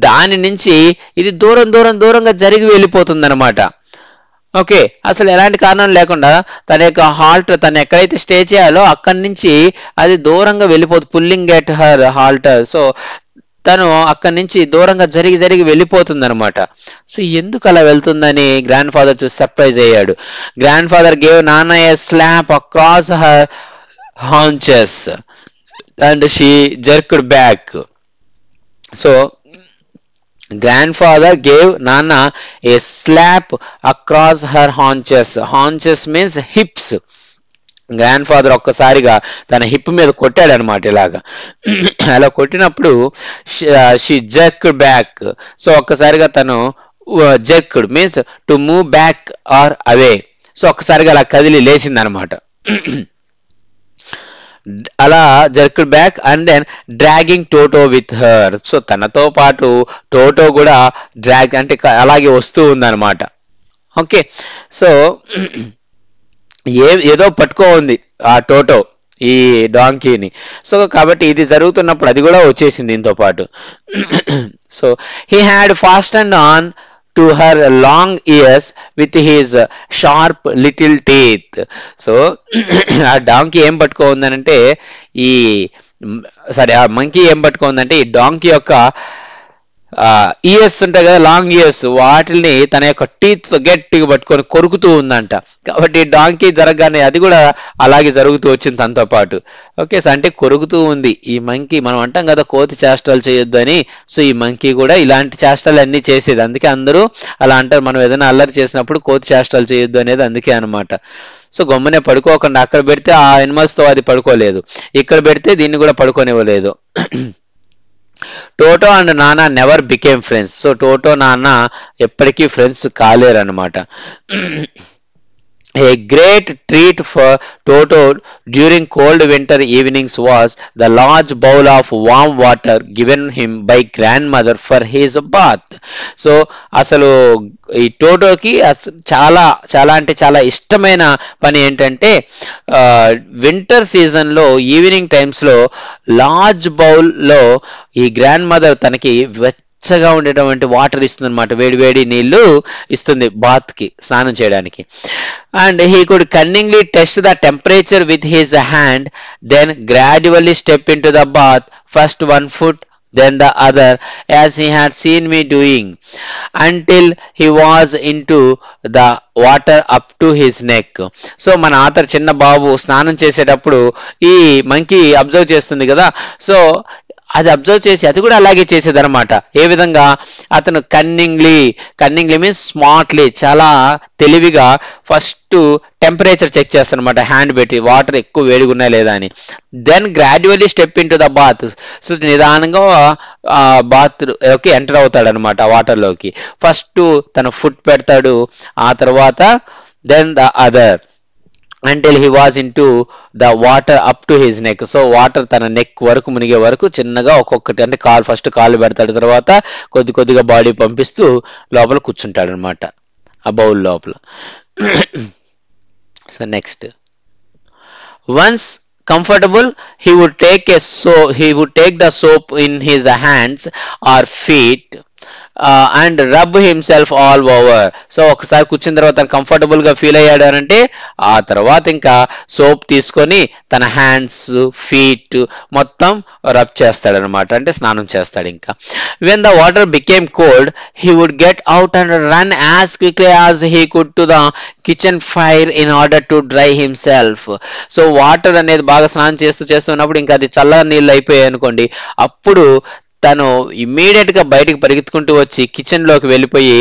దాని నుంచి ఇది దూరంగా జరిగి వెళ్ళిపోతుంది అనమాట. ఓకే, అసలు ఎలాంటి కారణం లేకుండా తన యొక్క హాల్టర్, తను ఎక్కడైతే స్టే చేయాలో అక్కడి నుంచి అది దూరంగా వెళ్ళిపోతుంది. Pulling at her halter, so తను అక్కడి నుంచి దూరంగా జరిగి వెళ్ళిపోతుంది అనమాట. సో ఎందుకు అలా వెళ్తుందని గ్రాండ్ ఫాదర్ చూసి సర్ప్రైజ్ అయ్యాడు. Grandfather gave Nana a slap across her haunches and she jerked back. So grandfather gave Nana a slap across her haunches. Haunches means hips. Grand father ఒక్కసారిగా తన హిప్ మీద కొట్టాడు అనమాట. ఇలాగా అలా కొట్టినప్పుడు షీ జర్క్డ్ బ్యాక్. సో ఒక్కసారిగా తను jerked means to move back or away. So ఒక్కసారిగా అలా కదిలి లేచింది అనమాట. అలా jerked back and then dragging Toto with her. So తనతో పాటు టోటో కూడా డ్రాగ్ అంటే అలాగే వస్తూ ఉందన్నమాట. ఓకే, సో ఏదో పట్టుకో ఉంది ఆ టోటో ఈ డాంకీని. సో కాబట్టి ఇది జరుగుతున్నప్పుడు అది కూడా వచ్చేసింది దీంతో పాటు. So he had fastened on to her long ears with his sharp little teeth. So ఆ డాంకీ ఏం పట్టుకో ఉందనంటే ఆ మంకీ ఏం పట్టుకో ఉందంటే ఈ డాంకీ యొక్క ఇయర్స్ ఉంటాయి కదా, లాంగ్ ఇయర్స్, వాటిని తన యొక్క టీత్ గట్టిగా పట్టుకొని కొరుకుతూ ఉందంట. కాబట్టి డాంకీ జరగగానే అది కూడా అలాగే జరుగుతూ వచ్చింది తనతో పాటు. ఓకే, సో అంటే కొరుకుతూ ఉంది ఈ మంకీ. మనం అంటాం కదా కోతి చేష్టలు చేయొద్దు అని. సో ఈ మంకీ కూడా ఇలాంటి చేష్టలు అన్ని చేసేది. అందుకే అందరూ అలా అంటారు, మనం ఏదైనా అల్లరి చేసినప్పుడు కోతి చేష్టలు చేయొద్దు అనేది అందుకే అనమాట. సో గమ్మునే పడుకోకుండా అక్కడ పెడితే ఆ ఎనిమల్స్తో అది పడుకోలేదు, ఇక్కడ పెడితే దీన్ని కూడా పడుకోనివ్వలేదు. టోటో అండ్ నానా never became friends. So toto నాన్న ఎప్పటికీ ఫ్రెండ్స్ కాలేరు అనమాట. A great treat for Toto during cold winter evenings was the large bowl of warm water given him by grandmother for his bath. So అసలు ఈ టోటోకి చాలా చాలా అంటే చాలా ఇష్టమైన పని ఏంటంటే వింటర్ సీజన్లో ఈవినింగ్ టైమ్స్లో లార్జ్ బౌల్లో ఈ గ్రాండ్ మదర్ తనకి వెచ్చగా ఉండేటువంటి వాటర్ ఇస్తుంది అనమాట. వేడి నీళ్లు ఇస్తుంది బాత్ కి, స్నానం చేయడానికి. And he could cunningly test the temperature with his hand, then gradually step into the bath, first one foot then the other, as he had seen me doing, until he was into the water up to his neck. So మన author చిన్న బాబు స్నానం చేసేటప్పుడు ఈ monkey observe చేస్తుంది కదా, so అది observe చేసి అది కూడా అలాగే చేసేది అనమాట. ఏ విధంగా అతను కన్నింగ్లీ మీన్స్ స్మార్ట్లీ, చాలా తెలివిగా ఫస్ట్ టెంపరేచర్ చెక్ చేస్తాను అనమాట హ్యాండ్ పెట్టి, వాటర్ ఎక్కువ వేడిగా ఉన్నాయా లేదా అని. Then gradually step into the bath. So నిదానంగా బాత్ లోకి ఎంటర్ అవుతాడు అనమాట వాటర్లోకి. ఫస్ట్ తన ఫుట్ పెడతాడు, ఆ తర్వాత then the other, until he was into the water up to his neck. So water తన నెక్ వరకు మునిగే వరకు చిన్నగా ఒక్కొక్కటి అంటే ఫస్ట్ కాలు పెడతాడు, తర్వాత కొద్దిగా బాడీ పంపిస్తూ లోపల కూర్చుంటాడు అనమాట ఆ బౌల్ లోపల. So next, once comfortable, he would take the soap in his hands or feet and rub himself all over. So ఒకసారి కూర్చున్న తర్వాత తను కంఫర్టబుల్ గా ఫీల్ అయ్యాడు అని అంటే ఆ తర్వాత ఇంకా సోప్ తీసుకొని తన హ్యాండ్స్ ఫీట్ మొత్తం రబ్ చేస్తాడనమాట, అంటే స్నానం చేస్తాడు. ఇంకా when the water became cold he would get out and run as quickly as he could to the kitchen fire in order to dry himself. So water అనేది బాగా స్నానం చేస్తున్నప్పుడు ఇంకా అది చల్ల నీళ్ళు అయిపోయాయి అనుకోండి, అప్పుడు తను ఇమ్మీడియట్ గా బయటకు పరిగెత్తుకుంటూ వచ్చి కిచెన్ లోకి వెళ్ళిపోయి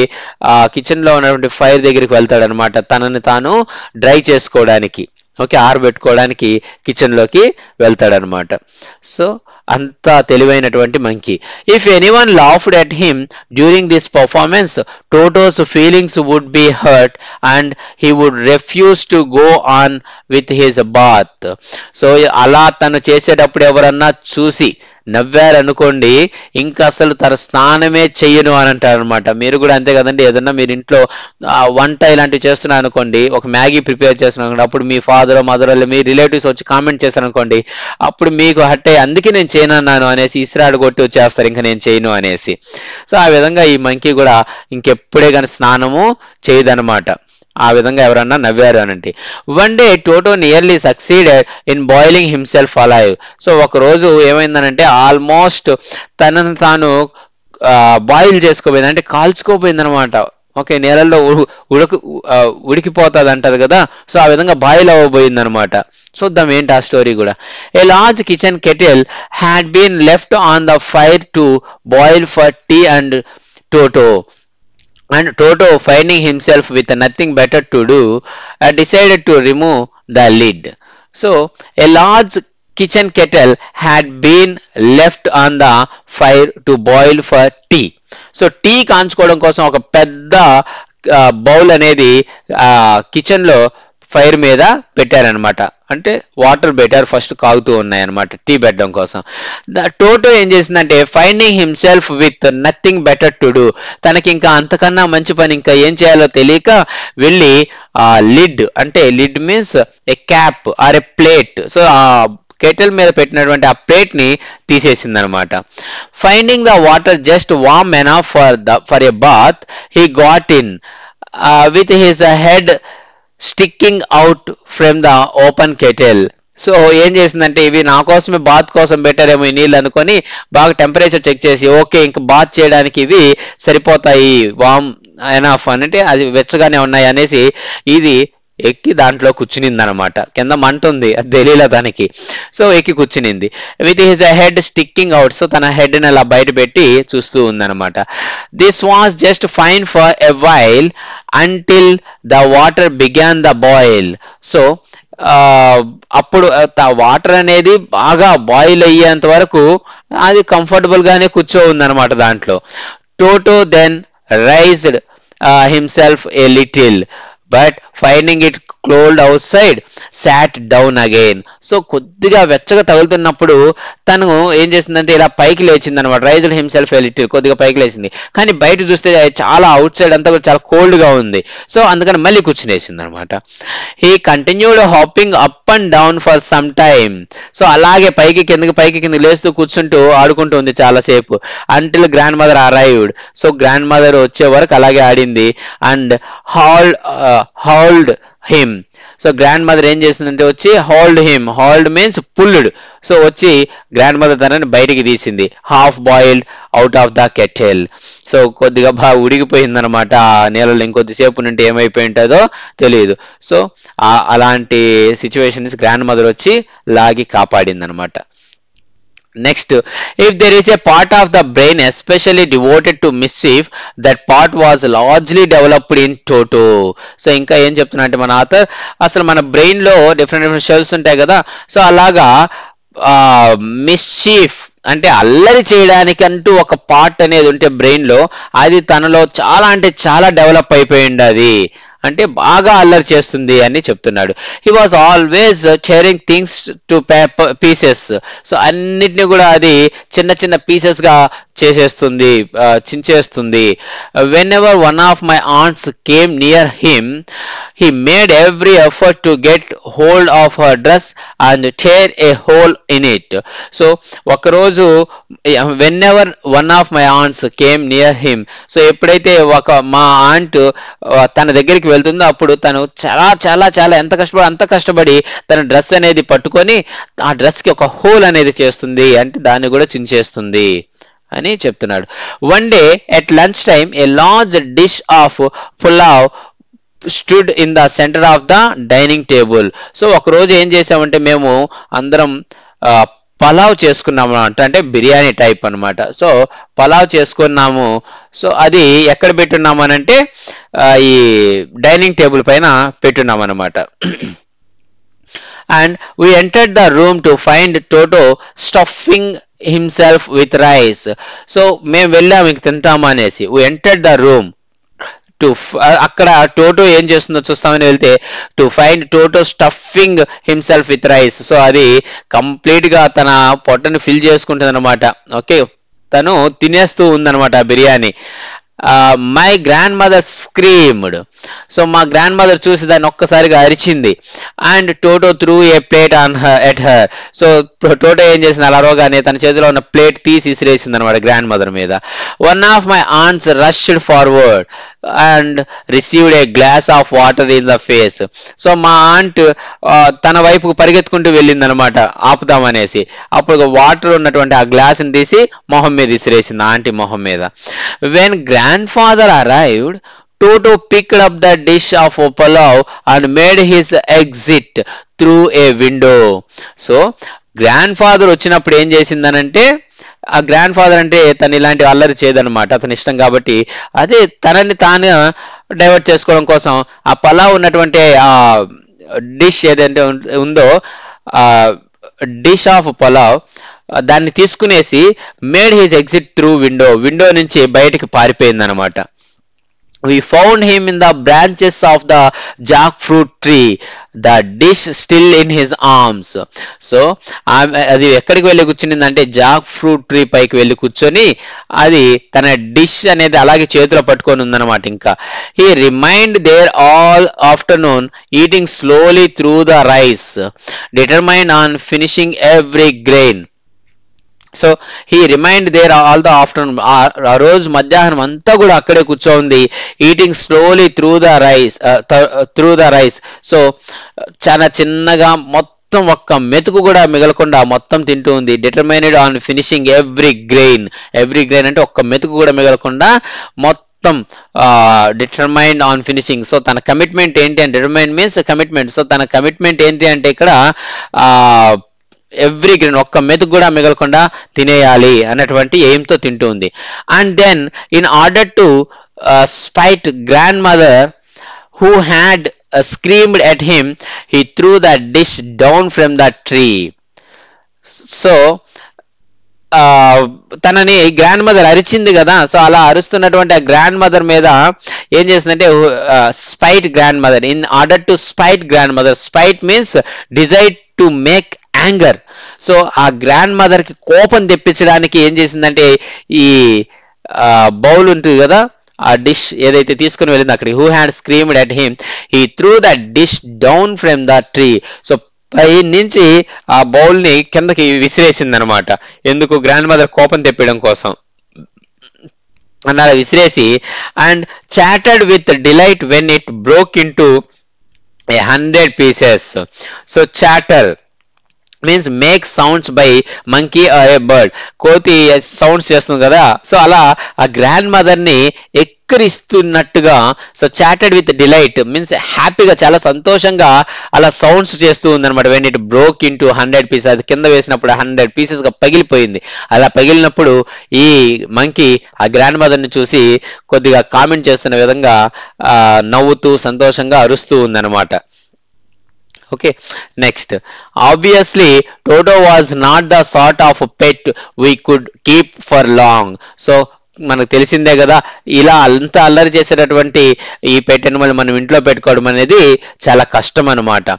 ఆ కిచెన్ లో ఉన్నటువంటి ఫైర్ దగ్గరికి వెళ్తాడు అనమాట, తనని తాను డ్రై చేసుకోవడానికి, ఓకే, ఆరబెట్టుకోవడానికి కిచెన్ లోకి వెళ్తాడనమాట. సో అంత తెలివైనటువంటి monkey. If anyone laughed at him during this performance Toto's feelings would be hurt and he would refuse to go on with his bath. So అలా తను చేసేటప్పుడు ఎవరన్నా చూసి నవ్వారనుకోండి, ఇంకా అసలు తన స్నానమే చెయ్యను అని అంటారు అనమాట. మీరు కూడా అంతే కదండి, ఏదన్నా మీరు ఇంట్లో వంట ఇలాంటివి చేస్తున్నారు అనుకోండి, ఒక మ్యాగీ ప్రిపేర్ చేస్తున్నారు అనుకోండి, అప్పుడు మీ ఫాదర్ మదర్ మీ రిలేటివ్స్ వచ్చి కామెంట్ చేశారు అనుకోండి, అప్పుడు మీకు హట్టే అందుకే నేను చేయనన్నాను అనేసి ఇస్రాడు కొట్టి వచ్చేస్తారు, ఇంకా నేను చేయను అనేసి. సో ఆ విధంగా ఈ మంకీ కూడా ఇంకెప్పుడే కానీ స్నానము చేయదనమాట. ఆ విధంగా ఎవరన్నా నవ్వారు అనంటే. One day toto nearly succeeded in boiling himself alive. So ఒక రోజు ఏమైందనంటే ఆల్మోస్ట్ తనను తాను బాయిల్ చేసుకోపోయింది, అంటే కాల్చుకోపోయింది అనమాట. ఓకే, నీళ్ళల్లో ఉడికిపోతుంది అంటారు కదా, సో ఆ విధంగా బాయిల్ అవ్వబోయింది అనమాట. చూద్దాం ఏంటి ఆ స్టోరీ కూడా. A large kitchen kettle had been left on the fire to boil for tea and Toto. And Toto, finding himself with nothing better to do, decided to remove the lid. So, a large kitchen kettle had been left on the fire to boil for tea. So, tea కాంచుకోవడం కోసం ఒక పెద్ద bowl అనేది kitchen లో fire మీద పెట్టారనమాట, అంటే water better first కాగుతూ ఉన్నాయి అనమాట టీ పెట్టడం కోసం. టోటో ఏం చేసిందంటే finding himself with nothing better to do, తనకి ఇంకా అంతకన్నా మంచి పని ఇంకా ఏం చేయాలో తెలియక వెళ్ళి లిడ్, అంటే lid means a cap or a plate, so ఆ కెటిల్ మీద పెట్టినటువంటి ఆ ప్లేట్ ని తీసేసింది అనమాట. Finding the water just warm enough for a bath, he got in with his head sticking out from the open kettle. So ఏం చేసిందంటే ఇవి నా కోసమే బాత్ కోసం పెట్టారేమో ఈ నీళ్ళు అనుకొని బాగా టెంపరేచర్ చెక్ చేసి ఓకే ఇంకా బాత్ చేయడానికి ఇవి సరిపోతాయి, వామ్ ఎనఫ్ అంటే అది వెచ్చగానే ఉన్నాయి అనేసి ఇది ఎక్కి దాంట్లో కూర్చునింది అనమాట. కింద మంట ఉంది, అది తెలియలే దానికి, సో ఎక్కి కూర్చునింది. With his head sticking out, so తన హెడ్ ని అలా బయట పెట్టి చూస్తూ ఉందన్నమాట. This was just fine for a while until the water began the boil. So అప్పుడు వాటర్ అనేది బాగా బాయిల్ అయ్యేంత వరకు అది కంఫర్టబుల్ గానే కూర్చో ఉందన్నమాట దాంట్లో. Toto then raised himself a little, but finding it cold outside sat down again. So కొద్దిగా వెచ్చగా తగులుతున్నప్పుడు తను ఏం చేసిందంటే ఇలా పైకి లేచింది అనమాట. రైజ్డ్ హిమ్సెల్ఫ్ ఏ లిటిల్, కొద్దిగా పైకి లేచింది, కానీ బయట చూస్తే చాలా అవుట్ సైడ్ అంతా కూడా చాలా కోల్డ్ గా ఉంది. సో అందుకని మళ్ళీ కూర్చునేసింది అనమాట. He continued hopping up and down for some time. So అలాగే పైకి కిందకి లేస్తూ కూర్చుంటూ ఆడుకుంటూ ఉంది చాలాసేపు. Until grand mother arrived, so grand mother వచ్చే వరకు అలాగే ఆడింది. And hold him, so grand mother ఏం చేసిందంటే వచ్చి hold him, hold means pulled, so వచ్చి గ్రాండ్ మదర్ తనని బయటికి తీసింది. Half boiled out of the kettle, so కొద్దిగా బాగా ఉడికిపోయింది అనమాట ఆ నీళ్ళలో. ఇంకొద్దిసేపు నుండి ఏమైపోయి ఉంటుందో తెలియదు. సో అలాంటి సిచ్యువేషన్స్ గ్రాండ్ మదర్ వచ్చి లాగి కాపాడింది అనమాట. Next, if there is a part of the brain especially devoted to mischief, that part was largely developed in Toto. So ఇంకా ఏం చెప్తున్నా అంటే మన ఆథర్ అసలు మన బ్రెయిన్ లో డిఫరెంట్ షెల్స్ ఉంటాయి కదా, సో అలాగా మిస్చీఫ్ అంటే అల్లరి చేయడానికి అంటూ ఒక పార్ట్ అనేది ఉంటే బ్రెయిన్ లో, అది తనలో చాలా అంటే చాలా డెవలప్ అయిపోయింది, అది అంటే బాగా అల్లరి చేస్తుంది అని చెప్తున్నాడు. He was always tearing things to pieces, so అన్నిటిని కూడా అది చిన్న చిన్న పీసెస్ గా చేసేస్తుంది, చించేస్తుంది. Whenever one of my aunts came near him, he made every effort to get hold of her dress and tear a hole in it. So ఒకరోజు whenever one of my aunts came near him, so ఎప్పుడైతే మా aunt తన దగ్గరికి వెళ్తుందో అప్పుడు తను చాలా చాలా చాలా అంత కష్టపడి తన డ్రెస్ అనేది పట్టుకొని ఆ డ్రెస్ కి ఒక హోల్ అనేది చేస్తుంది, అంటే దాన్ని కూడా చించేస్తుంది అని చెప్తున్నాడు. One day at lunch time a large dish of pulao stood in the centre of the dining table. So ఒకరోజు ఏం చేసామంటే మేము అందరం పలావ్ చేసుకున్నాము, అంటే బిర్యానీ టైప్ అనమాట. సో పలావ్ చేసుకున్నాము. సో అది ఎక్కడ పెట్టున్నాము అని అంటే ఈ డైనింగ్ టేబుల్ పైన పెట్టున్నాం అనమాట. And we entered the room to find Toto stuffing himself with rice. So మేము వెళ్ళాము ఇంక తింటాము అనేసి. We entered the room to అక్కడ టోటో ఏం చేస్తుందో చూస్తామని వెళ్తే to find toto stuffing himself with rice. So అది కంప్లీట్ గా తన పొట్టను ఫిల్ చేసుకుంటుంది అనమాట. ఓకే, తను తినేస్తూ ఉందనమాట biryani. My grandmother screamed. So మా గ్రాండ్ మదర్ చూసి దాన్ని ఒక్కసారిగా అరిచింది. And Toto threw a plate on at her. So Toto ఏం చేసింది, అలా రోగానే తన చేతిలో ఉన్న ప్లేట్ తీసి ఇసిరేసింది అనమాట గ్రాండ్ మదర్ మీద. One of my aunts rushed forward and received a glass of water in the face. So మా ఆంట్ తన వైపుకు పరిగెత్తుకుంటూ వెళ్ళింది అనమాట ఆపుదామనేసి. అప్పుడు వాటర్ ఉన్నటువంటి ఆ గ్లాస్ని తీసి మొహం మీద ఇసిరేసింది, ఆంటీ మొహం మీద. When grandfather arrived, Toto picked up the dish of pulav and made his exit through a window. So grandfather వచ్చినప్పుడు ఏం చేసిందనంటే, ఆ గ్రాండ్ ఫాదర్ అంటే తను ఇలాంటి అల్లరి చేయదనమాట, అతని ఇష్టం కాబట్టి అదే తనని తాను డైవర్ట్ చేసుకోవడం కోసం ఆ పలావ్ ఉన్నటువంటి ఆ డిష్ ఏదైతే ఉందో డిష్ ఆఫ్ పలావ్ దాన్ని తీసుకునేసి made his exit through window నుంచి బయటికి పారిపోయింది అనమాట. We found him in the branches of the jackfruit tree, the dish still in his arms. So అది ఎక్కడికి వెళ్ళి కూర్చునిందంటే జాక్ ఫ్రూట్ ట్రీ పైకి వెళ్ళి కూర్చొని అది తన డిష్ అనేది అలాగే చేతిలో పట్టుకొని ఉందన్నమాట. ఇంకా he remained there all afternoon eating slowly through the rice, determined on finishing every grain. So he remained there all the afternoon. ఆ రోజు మధ్యాహ్నం అంతా కూడా అక్కడే కూర్చోంది, eating slowly through the rice. So చాలా చిన్నగా మొత్తం ఒక్క మెతుకు కూడా మిగలకుండా మొత్తం తింటూ ఉంది. డిటర్మైనెడ్ ఆన్ ఫినిషింగ్ ఎవ్రీ గ్రెయిన్ అంటే ఒక్క మెతుకు కూడా మిగలకుండా మొత్తం డిటర్మైన్డ్ ఆన్ ఫినిషింగ్. సో తన కమిట్మెంట్ ఏంటి అంటే, డిటర్మైన్ మీన్స్ కమిట్మెంట్. సో తన కమిట్మెంట్ ఏంటి అంటే ఇక్కడ ఎవ్రీ గ్రెయిన్ ఒక్క మెతుకు కూడా మిగలకుండా తినేయాలి అన్నటువంటి ఎయిమ్తో తింటూ ఉంది. And then in order to spite grandmother who had screamed at him, he threw the dish down from the tree. So తనని గ్రాండ్ మదర్ అరిచింది కదా, సో అలా అరుస్తున్నటువంటి ఆ గ్రాండ్ మదర్ మీద ఏం చేసిందంటే spite grand mother. In order to spite grand mother, spite means desire to make anger. So ఆ grand mother కి కోపం తెప్పించడానికి ఏం చేసిందంటే ఈ బౌల్ ఉంటుంది కదా, ఆ డిష్ ఏదైతే తీసుకుని వెళ్ళింది అక్కడికి, who had screamed at him, he threw the dish down from the tree. So పై నుంచి ఆ బౌల్ ని కిందకి విసిరేసింది అనమాట. ఎందుకు, గ్రాండ్ మదర్ కోపం తెప్పడం కోసం అలా విసిరేసి. And chattered with delight when it broke into 100 pieces. So chatter means make sounds by monkey or a bird. కోతి సౌండ్స్ చేస్తుంది కదా, సో అలా ఆ గ్రాండ్ మదర్ ని ఎక్కిరిస్తున్నట్టుగా. So chattered with delight means హ్యాపీగా, చాలా సంతోషంగా అలా సౌండ్స్ చేస్తూ ఉందన్నమాట. When it broke into 100 pieces, అది కింద వేసినప్పుడు 100 pieces గా పగిలిపోయింది. అలా పగిలినప్పుడు ఈ మంకీ ఆ గ్రాండ్ మదర్ ని చూసి కొద్దిగా కామెంట్ చేస్తున్న విధంగా నవ్వుతూ సంతోషంగా అరుస్తూ ఉందన్నమాట. Okay, next. Obviously, Toto was not the sort of pet we could keep for long. So, మనకు తెలిసిందే కదా, ఇలా అంత అల్లరి చేసేటటువంటి ఈ పెట్ అనిమల్ మనం ఇంట్లో పెట్టుకోవడం అనేది చాలా కష్టం అనమాట.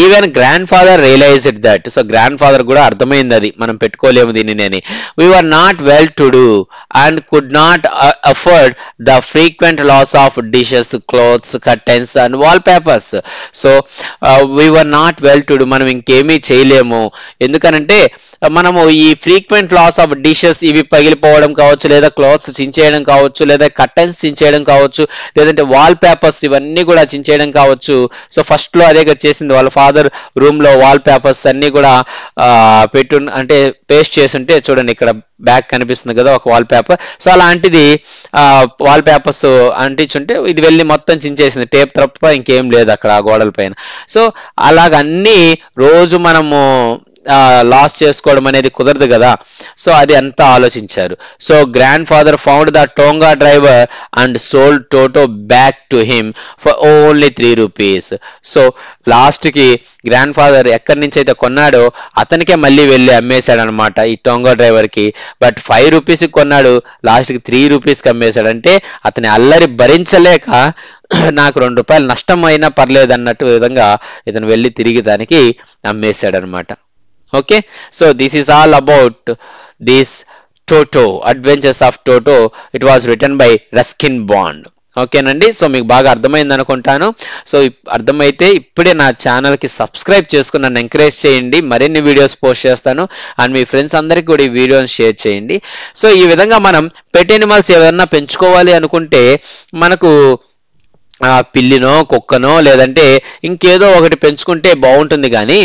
Even grandfather realised that. So grandfather కూడా అర్థమైంది అది మనం పెట్టుకోలేము దీనిని అని. We were not well to do and could not afford the frequent loss of dishes, clothes, curtains and wallpapers. So we were not well to do, మనం ఇంకేమీ చేయలేము. ఎందుకనంటే మనము ఈ ఫ్రీక్వెంట్ లాస్ ఆఫ్ డిషెస్, ఇవి పగిలిపోవడం కావచ్చు, లేదా clothes చించేయడం కావచ్చు, లేదా కర్టన్స్ చించేయడం కావచ్చు, లేదంటే వాల్ పేపర్స్ ఇవన్నీ కూడా చించేయడం కావచ్చు. సో ఫస్ట్ లో అదే చేసింది, వాళ్ళ ఫాదర్ రూమ్ లో వాల్ పేపర్స్ అన్ని కూడా అంటే పేస్ట్ చేస్తుంటే చూడండి ఇక్కడ బ్యాక్ కనిపిస్తుంది కదా ఒక వాల్ పేపర్. సో అలాంటిది వాల్ పేపర్స్ అంటించుంటే ఇది వెళ్ళి మొత్తం చించేసింది, టేప్ తప్ప ఇంకేం లేదు అక్కడ ఆ గోడల పైన. సో అలాగన్నీ రోజు మనము లాస్ చేసుకోవడం అనేది కుదరదు కదా. సో అది అంతా ఆలోచించారు. So grand father found the Tonga driver and sold toto back to him for only 3 rupees. So last కి గ్రాండ్ ఫాదర్ ఎక్కడి నుంచి అయితే కొన్నాడో అతనికే మళ్ళీ వెళ్ళి అమ్మేశాడు అనమాట ఈ టోంగా డ్రైవర్ కి. బట్ 5 రూపీస్కి కొన్నాడు, లాస్ట్ కి 3 రూపీస్కి అమ్మేశాడు. అంటే అతని అల్లరి భరించలేక నాకు 2 రూపాయలు నష్టం అయినా పర్లేదు అన్నట్టు విధంగా ఇతను వెళ్ళి తిరిగి దానికి అమ్మేశాడు అనమాట. Okay, so this is all about this Toto, Adventures of Toto. It was written by Ruskin Bond. ఓకేనండి, సో మీకు బాగా అర్థమైంది అనుకుంటాను. సో అర్థమైతే ఇప్పుడే నా ఛానల్కి సబ్స్క్రైబ్ చేసుకుని నన్ను ఎంకరేజ్ చేయండి. మరిన్ని వీడియోస్ పోస్ట్ చేస్తాను అండ్ మీ ఫ్రెండ్స్ అందరికీ కూడా ఈ వీడియోని షేర్ చేయండి. సో ఈ విధంగా మనం పెట్ ఎనిమల్స్ ఏదైనా పెంచుకోవాలి అనుకుంటే మనకు పిల్లినో కుక్కనో లేదంటే ఇంకేదో ఒకటి పెంచుకుంటే బాగుంటుంది. కానీ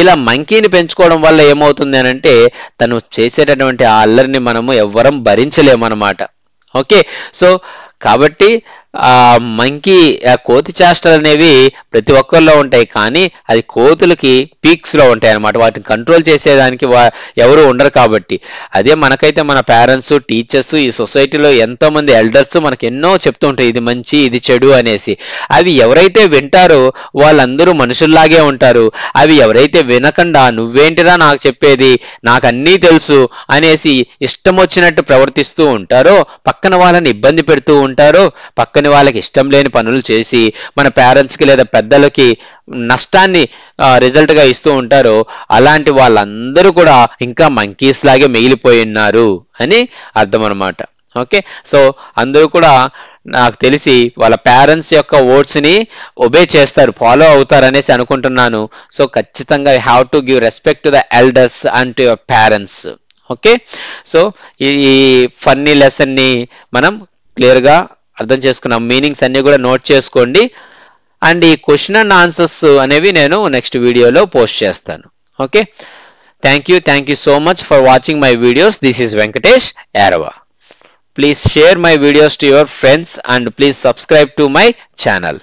ఇలా మంకీని పెంచుకోవడం వల్ల ఏమవుతుంది అని అంటే తను చేసేటటువంటి ఆ అల్లరిని మనము ఎవ్వరం భరించలేమన్నమాట. ఓకే, సో కాబట్టి మంకీ కోతి చేష్టలు అనేవి ప్రతి ఒక్కరిలో ఉంటాయి, కానీ అది కోతులకి పీక్స్ లో ఉంటాయి అన్నమాట. వాటిని కంట్రోల్ చేసేదానికి ఎవరు ఉండరు. కాబట్టి అదే మనకైతే మన పేరెంట్స్, టీచర్స్, ఈ సొసైటీలో ఎంతో మంది ఎల్డర్స్ మనకి ఎన్నో చెప్తూ ఉంటాయి ఇది మంచి ఇది చెడు అనేసి. అవి ఎవరైతే వింటారో వాళ్ళందరూ మనుషుల్లాగే ఉంటారు. అవి ఎవరైతే వినకుండా నువ్వేంటిరా నాకు చెప్పేది, నాకు అన్నీ తెలుసు అనేసి ఇష్టం వచ్చినట్టు ప్రవర్తిస్తూ ఉంటారో, పక్కన వాళ్ళని ఇబ్బంది పెడుతూ ఉంటారో, పక్కన వాళ్ళకి ఇష్టం లేని పనులు చేసి మన పేరెంట్స్కి లేదా పెద్దలకి నష్టాన్ని రిజల్ట్ గా ఇస్తూ ఉంటారో అలాంటి వాళ్ళందరూ కూడా ఇంకా మంకీస్ లాగే మిగిలిపోయి ఉన్నారు అని అర్థం అన్నమాట. ఓకే, సో అందరూ కూడా నాకు తెలిసి వాళ్ళ పేరెంట్స్ యొక్క వర్డ్స్ ని ఒబే చేస్తారు, ఫాలో అవుతారు అనేసి అనుకుంటున్నాను. సో ఖచ్చితంగా you have to give respect to the elders and to your parents. Okay, so ఈ ఫన్నీ లెసన్ ని మనం క్లియర్ గా అర్థం చేసుకున్నాం. మీనింగ్స్ అన్ని కూడా నోట్ చేసుకోండి. అండ్ ఈ క్వశ్చన్ అండ్ ఆన్సర్స్ అనేవి నేను నెక్స్ట్ వీడియోలో పోస్ట్ చేస్తాను. Okay, thank you so much for watching my videos. This is Venkatesh Yarava. Please share my videos to your friends and please subscribe to my channel.